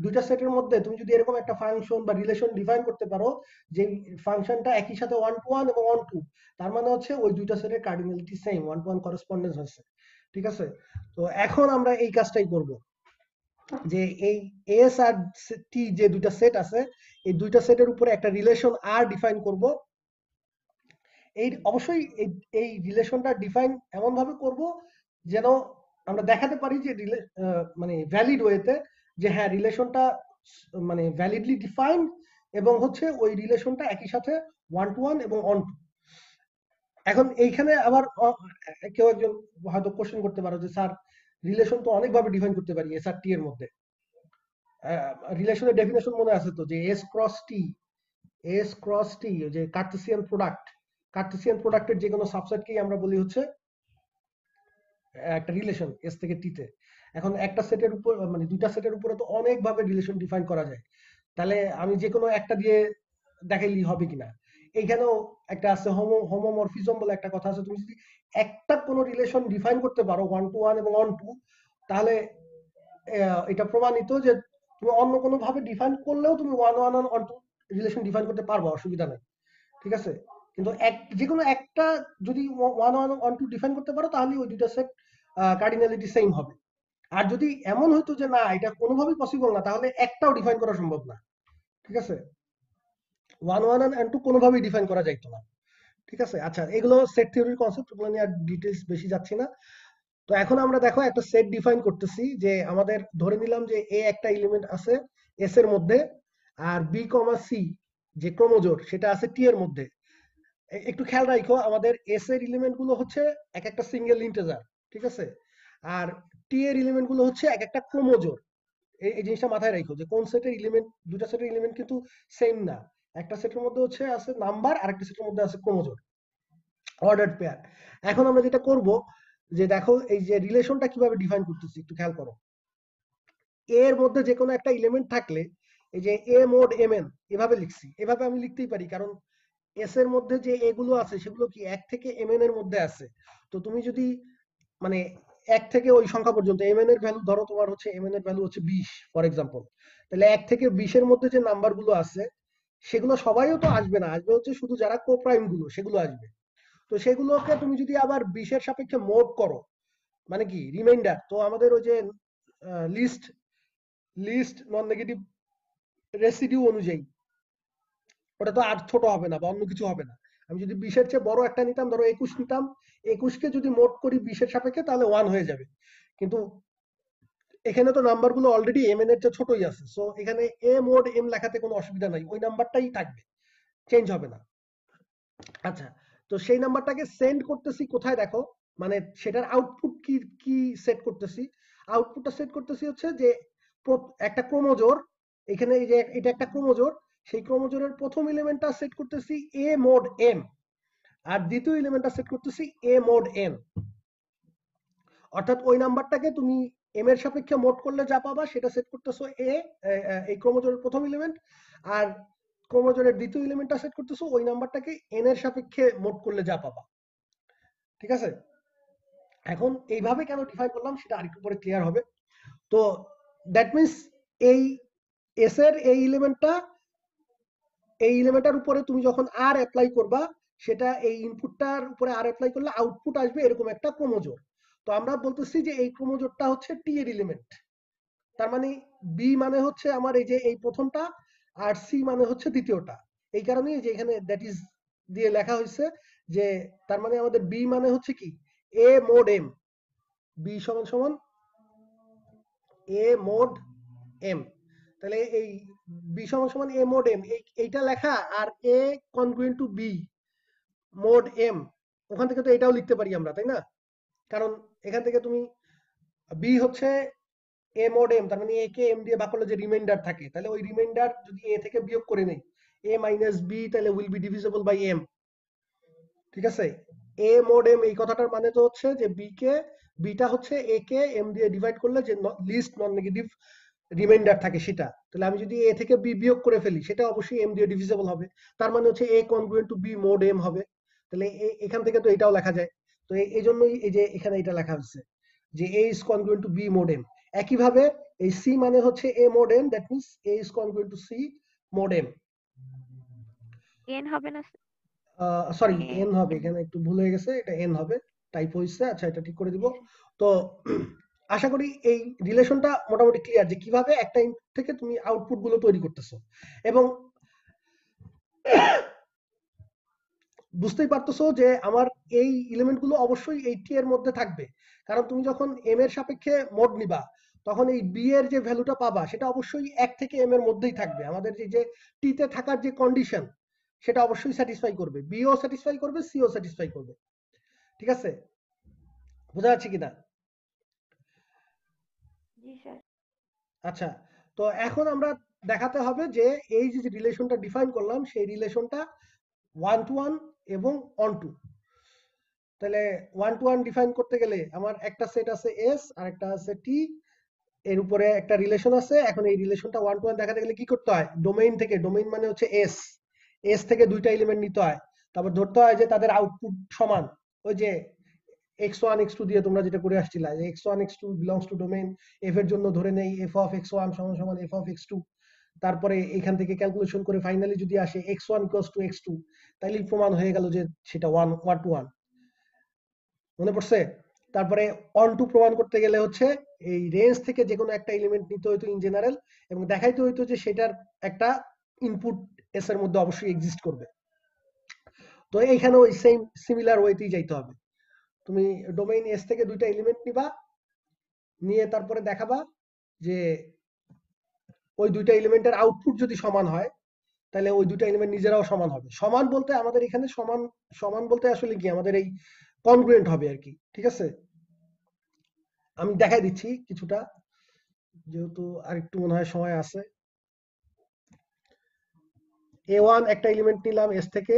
S1: দুইটা সেটের মধ্যে তুমি যদি এরকম একটা ফাংশন বা রিলেশন ডিফাইন করতে পারো যে ফাংশনটা একই সাথে 1-to-1 এবং অন-টু, তার মানে হচ্ছে ওই দুইটা সেটের কার্ডিনালিটি সেম, 1-to-1 করেসপন্ডেন্স হচ্ছে, ঠিক আছে। তো এখন আমরা এই কাজটাই করব, যে এই এস আর টি যে দুইটা সেট আছে, এই দুইটা সেটের উপরে একটা রিলেশন আর ডিফাইন করব। এই অবশ্যই এই রিলেশনটা ডিফাইন এমন ভাবে করব যেন আমরা দেখাতে পারি যে মানে ভ্যালিড ওয়েতে যে হ্যাঁ রিলেশনটা মানে ভ্যালিডলি ডিফাইন, এবং হচ্ছে ওই রিলেশনটা একই সাথে 1-to-1 এবং অন-টু। এখন এইখানে আবার কেউ একজন হয়তো কোশ্চেন করতে পারো যে স্যার, রিলেশন তো অনেকভাবে ডিফাইন করতে পারি এস আর টি এর মধ্যে। রিলেশনের ডেফিনেশন মনে আছে তো, যে এস ক্রস টি যে কার্টেসিয়ান প্রোডাক্টের যে কোনো সাবসেটকেই আমরা বলি হচ্ছে একটা রিলেশন এস থেকে টি তে। এখন একটা সেটের উপর মানে দুইটা সেটের উপরে তো অনেক ভাবে রিলেশন ডিফাইন করা যায়, তাহলে আমি যে কোনো একটা দিয়ে দেখাইলেই হবে কিনা? এইখানেও একটা আছে হোমোমরফিজম বলে একটা কথা আছে। তুমি যদি একটা কোনো রিলেশন ডিফাইন করতে পারো 1-to-1 এবং অন-টু, তাহলে এটা প্রমাণিত যে তুমি অন্য কোনো ভাবে ডিফাইন করলেও তুমি 1-1 অন-টু রিলেশন ডিফাইন করতে পারবো, অসুবিধা নেই, ঠিক আছে। কিন্তু যে কোনো একটা যদি 1-1 অন-টু ডিফাইন করতে পারো, তাহলে ওই দুইটা সেট কার্ডিনালিটি সেম হবে। আর যদি এমন হইতো যে না, এটা কোনোভাবেই পসিবল না, তাহলে একটাও ডিফাইন করা সম্ভব না, ঠিক আছে। 1-1 and 2 কোনোভাবেই ডিফাইন করা যাইতো না, ঠিক আছে। আচ্ছা, এগুলো সেট থিওরির কনসেপ্ট, এগুলো নিয়ে আর ডিটেইলস বেশি যাচ্ছি না। তো এখন আমরা দেখো একটা সেট ডিফাইন করতেছি, যে আমাদের ধরে নিলাম যে এ একটা এলিমেন্ট আছে এস এর মধ্যে, আর বি কমা সি যে ক্রোমোজোর সেটা আছে টি এর মধ্যে। একটু খেয়াল রাখো, আমাদের এস এর এলিমেন্ট গুলো হচ্ছে এক একটা সিঙ্গেল ইন্টিজার, ঠিক আছে। আর টি এর এলিমেন্ট গুলো হচ্ছে এক একটা ক্রোমোজোর। এই জিনিসটা মাথায় রাখো যে কোন সেটের এলিমেন্ট, দুটো সেটের এলিমেন্ট কিন্তু সেম না। একটা সেটের মধ্যে হচ্ছে আছে নাম্বার, আর একটা সেটের মধ্যে আছে ক্রোমোজোর, অর্ডার্ড পেয়ার। এখন আমরা যেটা করব, যে দেখো এই যে রিলেশনটা কিভাবে ডিফাইন করতেছি একটু খেয়াল করো। এর মধ্যে যে কোনো একটা এলিমেন্ট থাকলে, এই যে এ মোড এম এন এভাবে লিখছি, এভাবে আমি লিখতেই পারি, কারণ এস এর মধ্যে যে এগুলো আছে সেগুলো কি 1 থেকে এম এন এর মধ্যে আছে। তো তুমি যদি মানে 1 থেকে ওই সংখ্যা পর্যন্ত এম এন এর ভ্যালু, ধরো তোমার হচ্ছে এম এন এর ভ্যালু হচ্ছে 20 ফর এক্সাম্পল, তাহলে 1 থেকে 20 এর মধ্যে যে নাম্বার গুলো আছে সেগুলো সবাইও তো আসবে না, আসবে হচ্ছে শুধু যারা কোপ্রাইম গুলো সেগুলো আসবে। তো সেগুলোকে তুমি যদি আবার 20 এর সাপেক্ষে মোড করো, মানে কি রিমাইন্ডার, তো আমাদের ওই যে লিস্ট নন নেগেটিভ রেসিডিউ অনুযায়ী ওটা তো আর ছোট হবে না বা অন্য কিছু হবে না। আমি যদি 20 এর চেয়ে বড় একটা নিতাম, ধরো 21 নিতাম, 21 কে যদি মোড করি 20 এর সাপেক্ষে তাহলে 1 হয়ে যাবে। কিন্তু এখানে তো নাম্বারগুলো অলরেডি m n এর চেয়ে ছোটই আছে, সো এখানে a mod m লেখাতে কোনো অসুবিধা নাই, ওই নাম্বারটাই থাকবে, চেঞ্জ হবে না। আচ্ছা, তো সেই নাম্বারটাকে সেন্ড করতেছি কোথায় দেখো, মানে সেটার আউটপুট কি কি সেট করতেছি, আউটপুটটা সেট করতেছি হচ্ছে যে একটা ক্রোমোজোর, এখানে এই যে এটা একটা ক্রোমোজোর, সেই ক্রোমোজোরের প্রথম এলিমেন্টটা সেট করতেছি a mod m, আর দ্বিতীয় এলিমেন্টটা সেট করতেছি a mod n। অর্থাৎ ওই নাম্বারটাকে তুমি m এর সাপেক্ষে মোড করলে যা পাবা সেটা সেট করতেছো এই ক্রোমোজোরের প্রথম এলিমেন্ট, আর ক্রোমোজোরের দ্বিতীয় এলিমেন্টটা সেট করতেছো ওই নাম্বারটাকে n এর সাপেক্ষে মোড করলে যা পাবা। ঠিক আছে, এখন এইভাবে কেন ডিফাইন করলাম সেটা আরেকটু পরে ক্লিয়ার হবে। তো দ্যাট মিন্স এই s এর এই এলিমেন্টটার উপরে তুমি যখন r অ্যাপ্লাই করবা, সেটা এই ইনপুটটার উপরে r অ্যাপ্লাই করলে আউটপুট আসবে এরকম একটা ক্রোমোজোর। তো আমরা বলতেছি যে এই ক্রোমোজোরটা হচ্ছে t এর এলিমেন্ট, তার মানে b মানে হচ্ছে আমার এই যে এই প্রথমটা, আর c মানে হচ্ছে দ্বিতীয়টা। এই কারণেই যে এখানে দ্যাট ইজ দিয়ে লেখা হয়েছে যে তার মানে আমাদের b মানে হচ্ছে কি a mod m, b সমান সমান a mod m, তাহলে এই b সমান সমান a mod m এইটা লেখা, আর a congruent to b mod m, ওখান থেকে তো এটাও লিখতে পারি আমরা, তাই না? কারণ এখান থেকে তুমি b হচ্ছে a mod m, তার মানে a কে m দিয়ে ভাগ করলে যে রিমাইন্ডার থাকে, তাহলে ওই রিমাইন্ডার যদি a থেকে বিয়োগ করে নেই a minus b, তাহলে will be divisible by m। ঠিক আছে, a mod m এই কথাটার মানে তো হচ্ছে যে bটা হচ্ছে a কে m দিয়ে ডিভাইড করলে যে লিস্ট নন নেগেটিভ রিমাইন্ডার থাকে সেটা, তাহলে আমি যদি a থেকে b বিয়োগ করে ফেলি সেটা অবশ্যই m দিয়ে ডিভিজিবল হবে, তার মানে হচ্ছে a congruent to b mod m হবে। তাহলে এখান থেকে তো এটাও লেখা যায়, তো এই জন্যই এই যে এখানে এটা লেখা হচ্ছে যে a is congruent to b mod m। একইভাবে এই c মানে হচ্ছে a mod m, that means a is congruent to c mod m।
S7: n হবে না
S1: সরি
S7: n
S1: n হবে, এখানে একটু ভুল হয়ে গেছে, এটা n হবে, টাইপ হয়েছে। আচ্ছা, এটা ঠিক করে দিব। তো আশা করি এই রিলেশনটা মোটামুটি ক্লিয়ার যে কিভাবে একটা ইনপুট থেকে তুমি আউটপুট গুলো তৈরি করতেছো, এবং বুঝতেই পারতেছো যে আমার এই এলিমেন্ট গুলো অবশ্যই এই টি এর মধ্যে থাকবে, কারণ তুমি যখন m এর সাপেক্ষে মোড নিবা তখন এই b এর যে ভ্যালুটা পাবা সেটা অবশ্যই 1 থেকে m এর মধ্যেই থাকবে। আমাদের যে টি তে থাকার যে কন্ডিশন সেটা অবশ্যই স্যাটিসফাই করবে, b ও স্যাটিসফাই করবে, c ও স্যাটিসফাই করবে। ঠিক আছে, বোঝা যাচ্ছে কিনা?
S7: জি স্যার।
S1: আচ্ছা, তো এখন আমরা দেখাতে হবে যে এই যে রিলেশনটা ডিফাইন করলাম সেই রিলেশনটা 1 to 1 এবং অন টু। তাহলে 1 to 1 ডিফাইন করতে গেলে আমার একটা সেট আছে s আর একটা আছে t, এর উপরে একটা রিলেশন আছে। এখন এই রিলেশনটা 1 to 1 দেখাতে গেলে কি করতে হয়, ডোমেইন থেকে, ডোমেইন মানে হচ্ছে s থেকে দুইটা এলিমেন্ট নিতে হয়, তারপর ধরতে হয় যে তাদের আউটপুট সমান, ওই যে x1 x2 দিয়ে তোমরা যেটা করে আসছিলা যে x1 x2 belongs to domain f এর জন্য ধরে নেই f of x1 সমান সমান f of x2, তারপরে এখান থেকে ক্যালকুলেশন করে ফাইনালি যদি আসে x1 equals to x2, তাইলেই প্রমাণ হয়ে গেল যে সেটা 1 to 1। মনে পড়ছে? তারপরে অন টু প্রমাণ করতে গেলে হচ্ছে এই রেঞ্জ থেকে যে কোনো একটা এলিমেন্ট নিতে হইতো ইন জেনারেল, এবং দেখাইতে হইতো যে সেটার একটা ইনপুট এস এর মধ্যে অবশ্যই এক্সিস্ট করবে। তো এইখানে ওই সেম সিমিলার ওয়েতেই যাইতে হবে, তুমি ডোমেইন এস থেকে দুইটা এলিমেন্ট নিবা, নিয়ে তারপরে দেখাবা যে ওই দুইটা এলিমেন্টের আউটপুট যদি সমান হয় তাহলে ওই দুইটা এলিমেন্ট নিজেরাও সমান হবে। সমান বলতে আমাদের এখানে সমান বলতে আসলে কি আমাদের এই কনগ্রুয়েন্ট হবে আর কি। ঠিক আছে, আমি দেখাই দিচ্ছি কিছুটা, যেহেতু আরেকটু মনে হয় সময় আছে। a1 একটা এলিমেন্ট নিলাম s থেকে,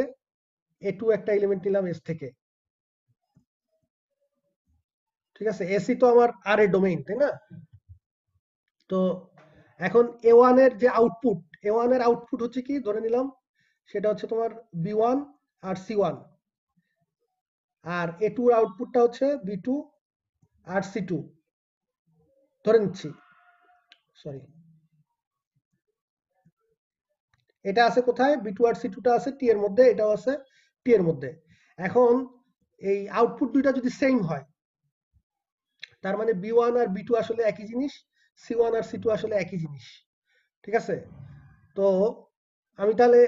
S1: a2 একটা এলিমেন্ট নিলাম s থেকে। ঠিক আছে, এসই তো আমার আর এ ডোমেইন, তাই না? তো এখন a1 এর যে আউটপুট, a1 এর আউটপুট হচ্ছে কি, ধরে নিলাম সেটা হচ্ছে তোমার b1 আর c1, আর a2 এর আউটপুটটা হচ্ছে b2 আর c2 ধরে নিচ্ছি। সরি, এটা আছে কোথায়, b2 আর c2 টা আছে টি এর মধ্যে, এটাও আছে টি এর মধ্যে। এখন এই আউটপুট দুইটা যদি সেম হয় তার মানে b1 আর b2 আসলে একই জিনিস, c1 আর c2 আসলে একই জিনিস। ঠিক আছে, তো আমি তাহলে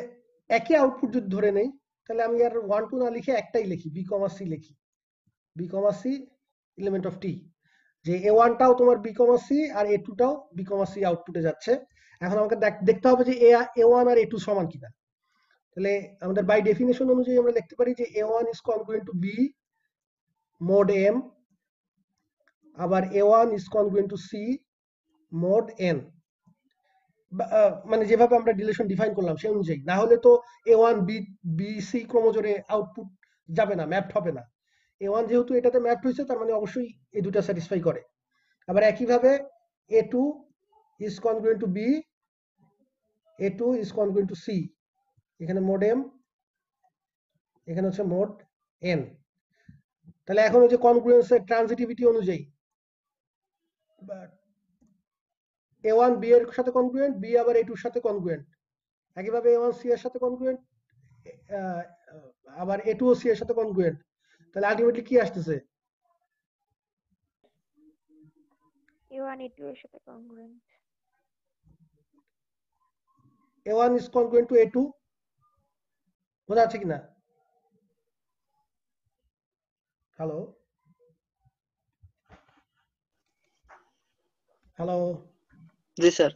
S1: একই আউটপুট যদি ধরে নেই তাহলে আমি আর 1 2 না লিখে একটাই লিখি বি কমা সি লিখি B comma C element of T যে a1 টাও তোমার বি কমা সি আর a2 টাও বি কমা সি আউটপুটে যাচ্ছে এখন আমাকে দেখতে হবে যে a1 আর a2 সমান কিনা তাহলে আমাদের বাই ডেফিনেশন অনুযায়ী আমরা লিখতে পারি যে a1 is congruent to b mod m আবার a1 is congruent to c mod n মানে যেভাবে আমরা রিলেশন ডিফাইন করলাম সেই অনুযায়ী না হলে তো a1 b c ক্রমজোড়ে আউটপুট যাবে না ম্যাপড হবে না a1 যেহেতু এটাতে ম্যাপড হয়েছে তার মানে অবশ্যই এই দুটো স্যাটিসফাই করে আবার একইভাবে a2 is congruent to b a2 is congruent to c এখানে mod m এখানে হচ্ছে mod n তাহলে এখন ওই যে কনগ্রুয়েন্সের ট্রানজিটিভিটি অনুযায়ী a1 b এর সাথে কনগ্রুয়েন্ট b আবার a2 এর সাথে কনগ্রুয়েন্ট একইভাবে a1 c এর সাথে কনগ্রুয়েন্ট আবার a2 ও c এর সাথে কনগ্রুয়েন্ট তাহলে আলটিমেটলি কি আসতেছে
S7: A1 A2 এর সাথে congruent.
S1: a1 is congruent to a2 বোঝা আছে কিনা হ্যালো হ্যালো
S2: জি স্যার।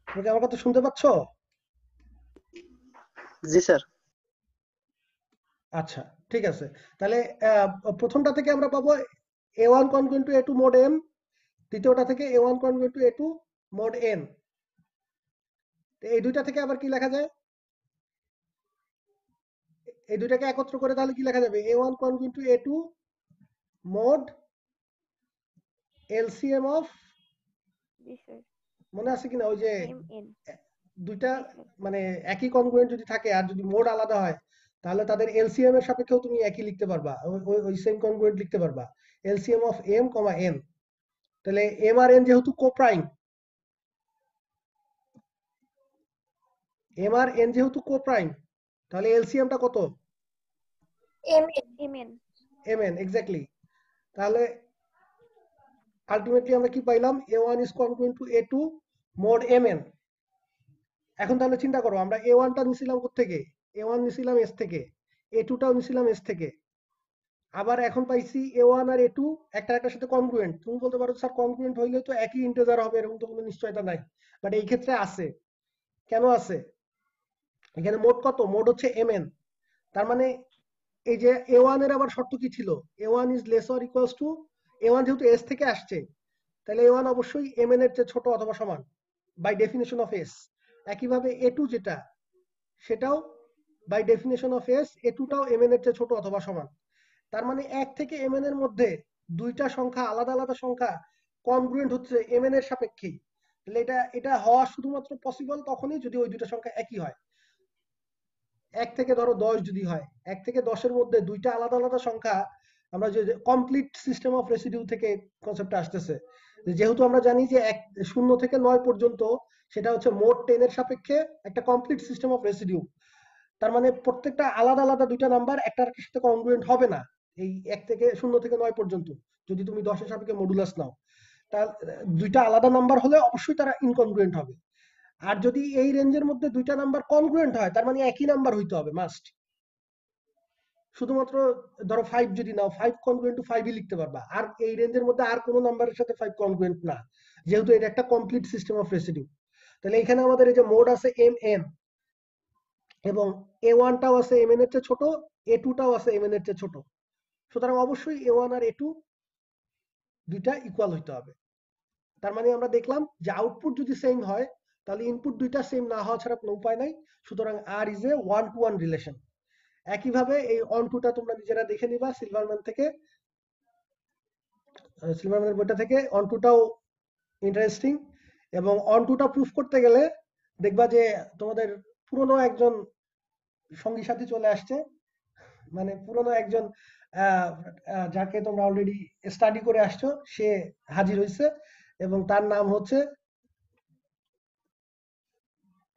S1: তুমি কি আমার কথা শুনতে পাচ্ছ
S2: জি স্যার।
S1: আচ্ছা ঠিক আছে তাহলে প্রথমটা থেকে আমরা পাবো a1 congruent to a2 mod m দ্বিতীয়টা থেকে a1 congruent to a2 mod n এই দুইটা থেকে আবার কি লেখা যায় এই দুইটাকে একত্র করে তাহলে কি লেখা যাবে a1 congruent to a2 mod LCM of
S7: G sir.
S1: মনে আছে কিনা ওই যে
S7: MN.
S1: দুইটা মানে একই কনগ্রুয়েন্ট যদি থাকে আর যদি মোড আলাদা হয় তাহলে তাদের এলসিএম এর সাপেক্ষেও তুমি একই লিখতে পারবা ওই সেম কনগ্রুয়েন্ট লিখতে পারবা এলসিএম অফ m, n তাহলে m আর n যেহেতু কোপ্রাইম m আর n যেহেতু কোপ্রাইম তাহলে এলসিএমটা কত
S7: MN.
S1: mn এক্স্যাক্টলি তাহলে আলটিমেটলি আমরা কি পাইলাম a1 is congruent to a2 mod mn এখন তাহলে চিন্তা করো আমরা a1 টা নিছিলাম কোথা থেকে a1 নিছিলাম s থেকে a2 টাও নিছিলাম s থেকে আবার এখন পাইছি a1 আর a2 একটা একটার সাথে কনগ্রুয়েন্ট তুমি বলতে পারো স্যার কনগ্রুয়েন্ট হইলে তো একই ইন্টিজার হবে এরকম তো কোনো নিশ্চয়তা নাই বাট এই ক্ষেত্রে আছে কেন আছে এখানে মোড কত মোড হচ্ছে mn তার মানে এই যে a1 এর আবার শর্ত কি ছিল a1 is less or equals to a1 যেহেতু s থেকে আসছে তাহলে a1 অবশ্যই mn এর চেয়ে ছোট অথবা সমান বাই ডেফিনেশন অফ s একইভাবে a2 যেটা সেটাও by definition of s a2 টাও mn এর চেয়ে ছোট অথবা সমান তার মানে 1 থেকে mn এর মধ্যে দুইটা সংখ্যা আলাদা আলাদা সংখ্যা কনগ্রুয়েন্ট হচ্ছে mn এর সাপেক্ষে তাহলে এটা হওয়া শুধুমাত্র পসিবল তখনই যদি ওই দুইটা সংখ্যা একই হয় 1 থেকে ধরো 10 যদি হয় 1 থেকে 10 এর মধ্যে দুইটা আলাদা আলাদা সংখ্যা আমরা যে কমপ্লিট সিস্টেম অফ রেসিডিউ থেকে কনসেপ্টটা আসতেছে যেহেতু আমরা জানি যে 0 থেকে 9 পর্যন্ত সেটা হচ্ছে মোড 10 এর সাপেক্ষে একটা কমপ্লিট সিস্টেম অফ রেসিডিউ তার মানে প্রত্যেকটা আলাদা আলাদা দুইটা নাম্বার একটার সাথে কনগ্রুয়েন্ট হবে না এই 1 থেকে 0 থেকে 9 পর্যন্ত যদি তুমি 10 এর সাপেক্ষে মডুলাস নাও তার দুইটা আলাদা নাম্বার হলে অবশ্যই তারা ইনকনগ্রুয়েন্ট হবে আর যদি এই রেঞ্জের মধ্যে দুইটা নাম্বার কনগ্রুয়েন্ট হয় তার মানে একই নাম্বার হইতে হবে মাস্ট শুধুমাত্র ধরো 5 যদি নাও 5 কনগ্রুয়েন্ট টু 5 ই লিখতে পারবা আর এই রেঞ্জের মধ্যে আর কোনো নাম্বারের সাথে 5 কনগ্রুয়েন্ট না যেহেতু এটা একটা কমপ্লিট সিস্টেম অফ রেসিডিউ তাহলে এখানে আমাদের এই যে মোড আছে mn এবং a1 টাও আছে mn এর চেয়ে ছোট a2 টাও আছে mn এর চেয়ে ছোট সুতরাং অবশ্যই a1 আর a2 দুইটা ইকুয়াল হইতে হবে তার মানে আমরা দেখলাম যে আউটপুট যদি সেম হয় তাহলে ইনপুট দুইটা সেম না হওয়া ছাড়া কোনো উপায় নাই সুতরাং আর ইজ এ 1-to-1 রিলেশন একইভাবে এই অন টুটা তোমরা নিজেরা দেখে নিবা সিলভারম্যান থেকে সিলভারম্যানের বইটা থেকে অন টুটাও ইন্টারেস্টিং এবং অন টুটা প্রুফ করতে গেলে দেখবা যে তোমাদের পুরনো একজন সঙ্গী সাথী চলে আসছে মানে পুরনো একজন যাকে তোমরা অলরেডি স্টাডি করে আসছো সে হাজির হয়েছে এবং তার নাম হচ্ছে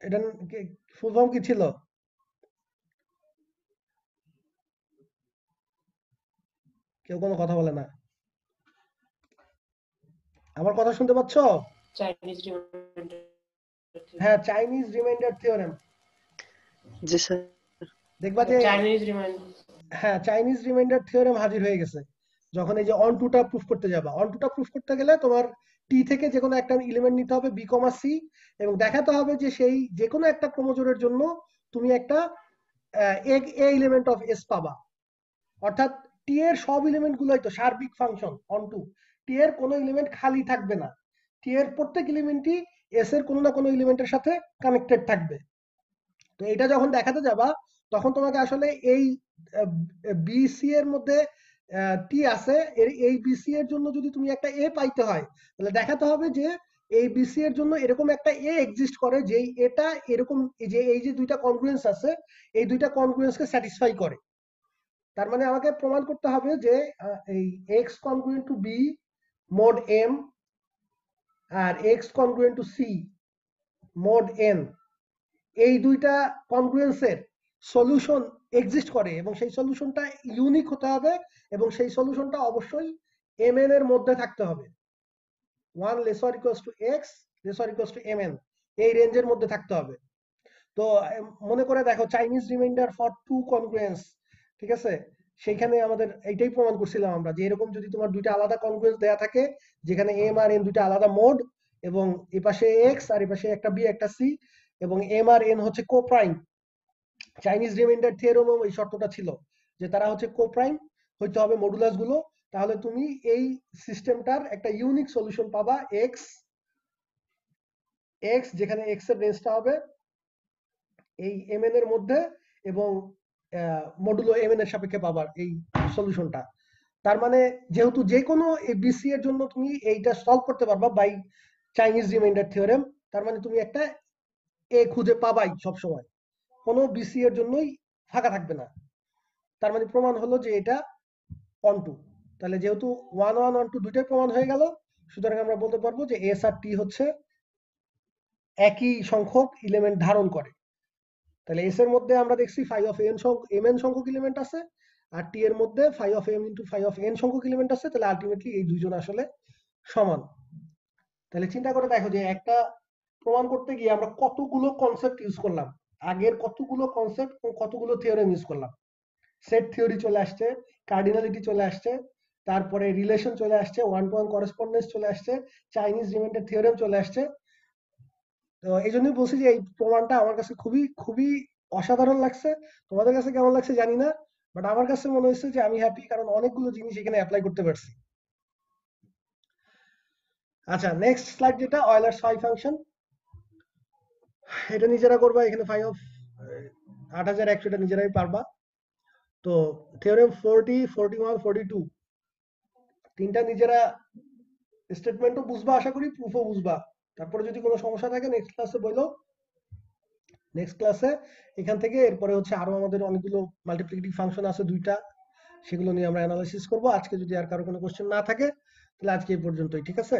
S1: এটা ফুল ফর্ম কি ছিল কেউ কোনো কথা বলে না আমার কথা শুনতে পাচ্ছ হ্যাঁ চাইনিজ রিমাইন্ডার থিওরেম
S2: জি স্যার।
S1: দেখবা যে হ্যাঁ চাইনিজ রিমাইন্ডার থিওরেম হাজির হয়ে গেছে যখন এই যে অন টুটা প্রুফ করতে যাবা। অন টুটা প্রুফ করতে গেলে তোমার টি থেকে যে কোনো একটা এলিমেন্ট নিতে হবে বি কমা সি এবং দেখাতে হবে যে সেই যে কোনো একটা ক্রোমোজোমের জন্য তুমি একটা এ এলিমেন্ট অফ এস পাবা। অর্থাৎ টি এর সব এলিমেন্ট গুলোই তো সার্বিক ফাংশন অন টু। টি এর কোনো এলিমেন্ট খালি থাকবে না, টি এর প্রত্যেক এলিমেন্টই এস এর কোনো না কোনো এলিমেন্টের সাথে কানেক্টেড থাকবে। তো এটা যখন দেখাতে যাবা তখন তোমাকে আসলে এই বিসি এর মধ্যে টি আছে, এই বিসি এর জন্য যদি তুমি একটা এ পাইতে হয় তাহলে দেখাতে হবে যে এই বিসি এর জন্য এরকম একটা এ এক্সিস্ট করে যেই এটা এরকম যে এই যে দুইটা কনগ্রুয়েন্স আছে এই দুইটা কনগ্রুয়েন্সকে স্যাটিসফাই করে। তার মানে আমাকে প্রমাণ করতে হবে যে এই x congruent to b mod m আর x congruent to c mod n এই দুইটা কনগ্রুয়েন্সের সলিউশন এক্সিস্ট করে এবং সেই সলিউশনটা ইউনিক হতে হবে এবং সেই সলিউশনটা অবশ্যই mn এর মধ্যে থাকতে হবে। 1 lesser equals to x lesser equals to mn এই রেঞ্জের মধ্যে থাকতে হবে। তো মনে করে দেখো Chinese remainder for two congruence, ঠিক আছে, সেইখানে আমাদের এইটাই প্রমাণ করছিলাম আমরা যে এরকম যদি তোমার দুইটা আলাদা কনগ্রুয়েন্স দেয়া থাকে যেখানে এম আর এন দুইটা আলাদা মোড এবং এপাশে এক্স আর এপাশে একটা বি একটা সি এবং এম আর এন হচ্ছে কো প্রাইম, চাইনিজ রিমাইন্ডার থিওরেমও এই শর্তটা ছিল যে তারা হচ্ছে কো প্রাইম হইতে হবে মডুলাস গুলো, তাহলে তুমি এই সিস্টেমটার একটা ইউনিক সলিউশন পাবা এক্স এক্স যেখানে এক্স এর রেঞ্জটা হবে এই mn এর মধ্যে এবং মডুলো mn এর সাপেক্ষে পাবার এই সলিউশনটা। তার মানে যেহেতু যে কোনো বিসি এর জন্য তুমি এইটা সলভ করতে পারবা বাই চাইনিজ রিমাইন্ডার থিওরেম, তার মানে তুমি একটা এ খুঁজে পাবাই সব সময়, কোনো বিসি এর জন্যই ফাঁকা থাকবে না। তার মানে প্রমাণ হলো যে এটা অন টু। তাহলে যেহেতু 1 1 1 2 দুইটাই প্রমাণ হয়ে গেল সুতরাং আমরা বলতে পারবো যে এস আর টি হচ্ছে একই সংখ্যক এলিমেন্ট ধারণ করে। তাহলে এস এর মধ্যে আমরা দেখছি ফাই অফ mn সংখ্যক এলিমেন্ট আছে আর টি এর মধ্যে phi of m into phi of n সংখ্যক এলিমেন্ট আছে, তাহলে আলটিমেটলি এই দুইজন আসলে সমান। তাহলে চিন্তা করে দেখো যে একটা প্রমাণ করতে গিয়ে আমরা কতগুলো কনসেপ্ট ইউজ করলাম, আগের কতগুলো কনসেপ্ট ও কতগুলো থিওরেম ইউজ করলাম। সেট থিওরি চলে আসছে, কার্ডিনালিটি চলে আসছে, তারপরে রিলেশন চলে আসছে, ওয়ান টু ওয়ান করেসপন্ডেন্স চলে আসছে, চাইনিজ রিমাইন্ডার থিওরেম চলে আসছে। তো এই জন্যই বলছি যে এই প্রমাণটা আমার কাছে খুবই খুবই অসাধারণ লাগছে। তোমাদের কাছে কেমন লাগছে জানি না, বাট আমার কাছে মনে হচ্ছে যে আমি হ্যাপি কারণ অনেকগুলো জিনিস এখানে অ্যাপ্লাই করতে পারছি। আচ্ছা নেক্সট স্লাইড যেটা অয়েলার্স ফাই ফাংশন, এটা নিজেরা করবা, এখানে ফাই অফ 8100 এটা নিজেরাই পারবা। তো থিওরেম 40 41 42 তিনটা নিজেরা স্টেটমেন্টও বুঝবা, আশা করি প্রুফও বুঝবা। তারপরে যদি কোনো সমস্যা থাকে নেক্সট ক্লাসে বলো, নেক্সট ক্লাসে এখান থেকে এরপরে হচ্ছে আরো আমাদের অনেকগুলো মাল্টিপ্লিকেটিভ ফাংশন আছে দুইটা, সেগুলো নিয়ে আমরা অ্যানালাইসিস করব। আজকে যদি আর কারো কোনো কোশ্চেন না থাকে তাহলে আজকে এই পর্যন্তই, ঠিক আছে।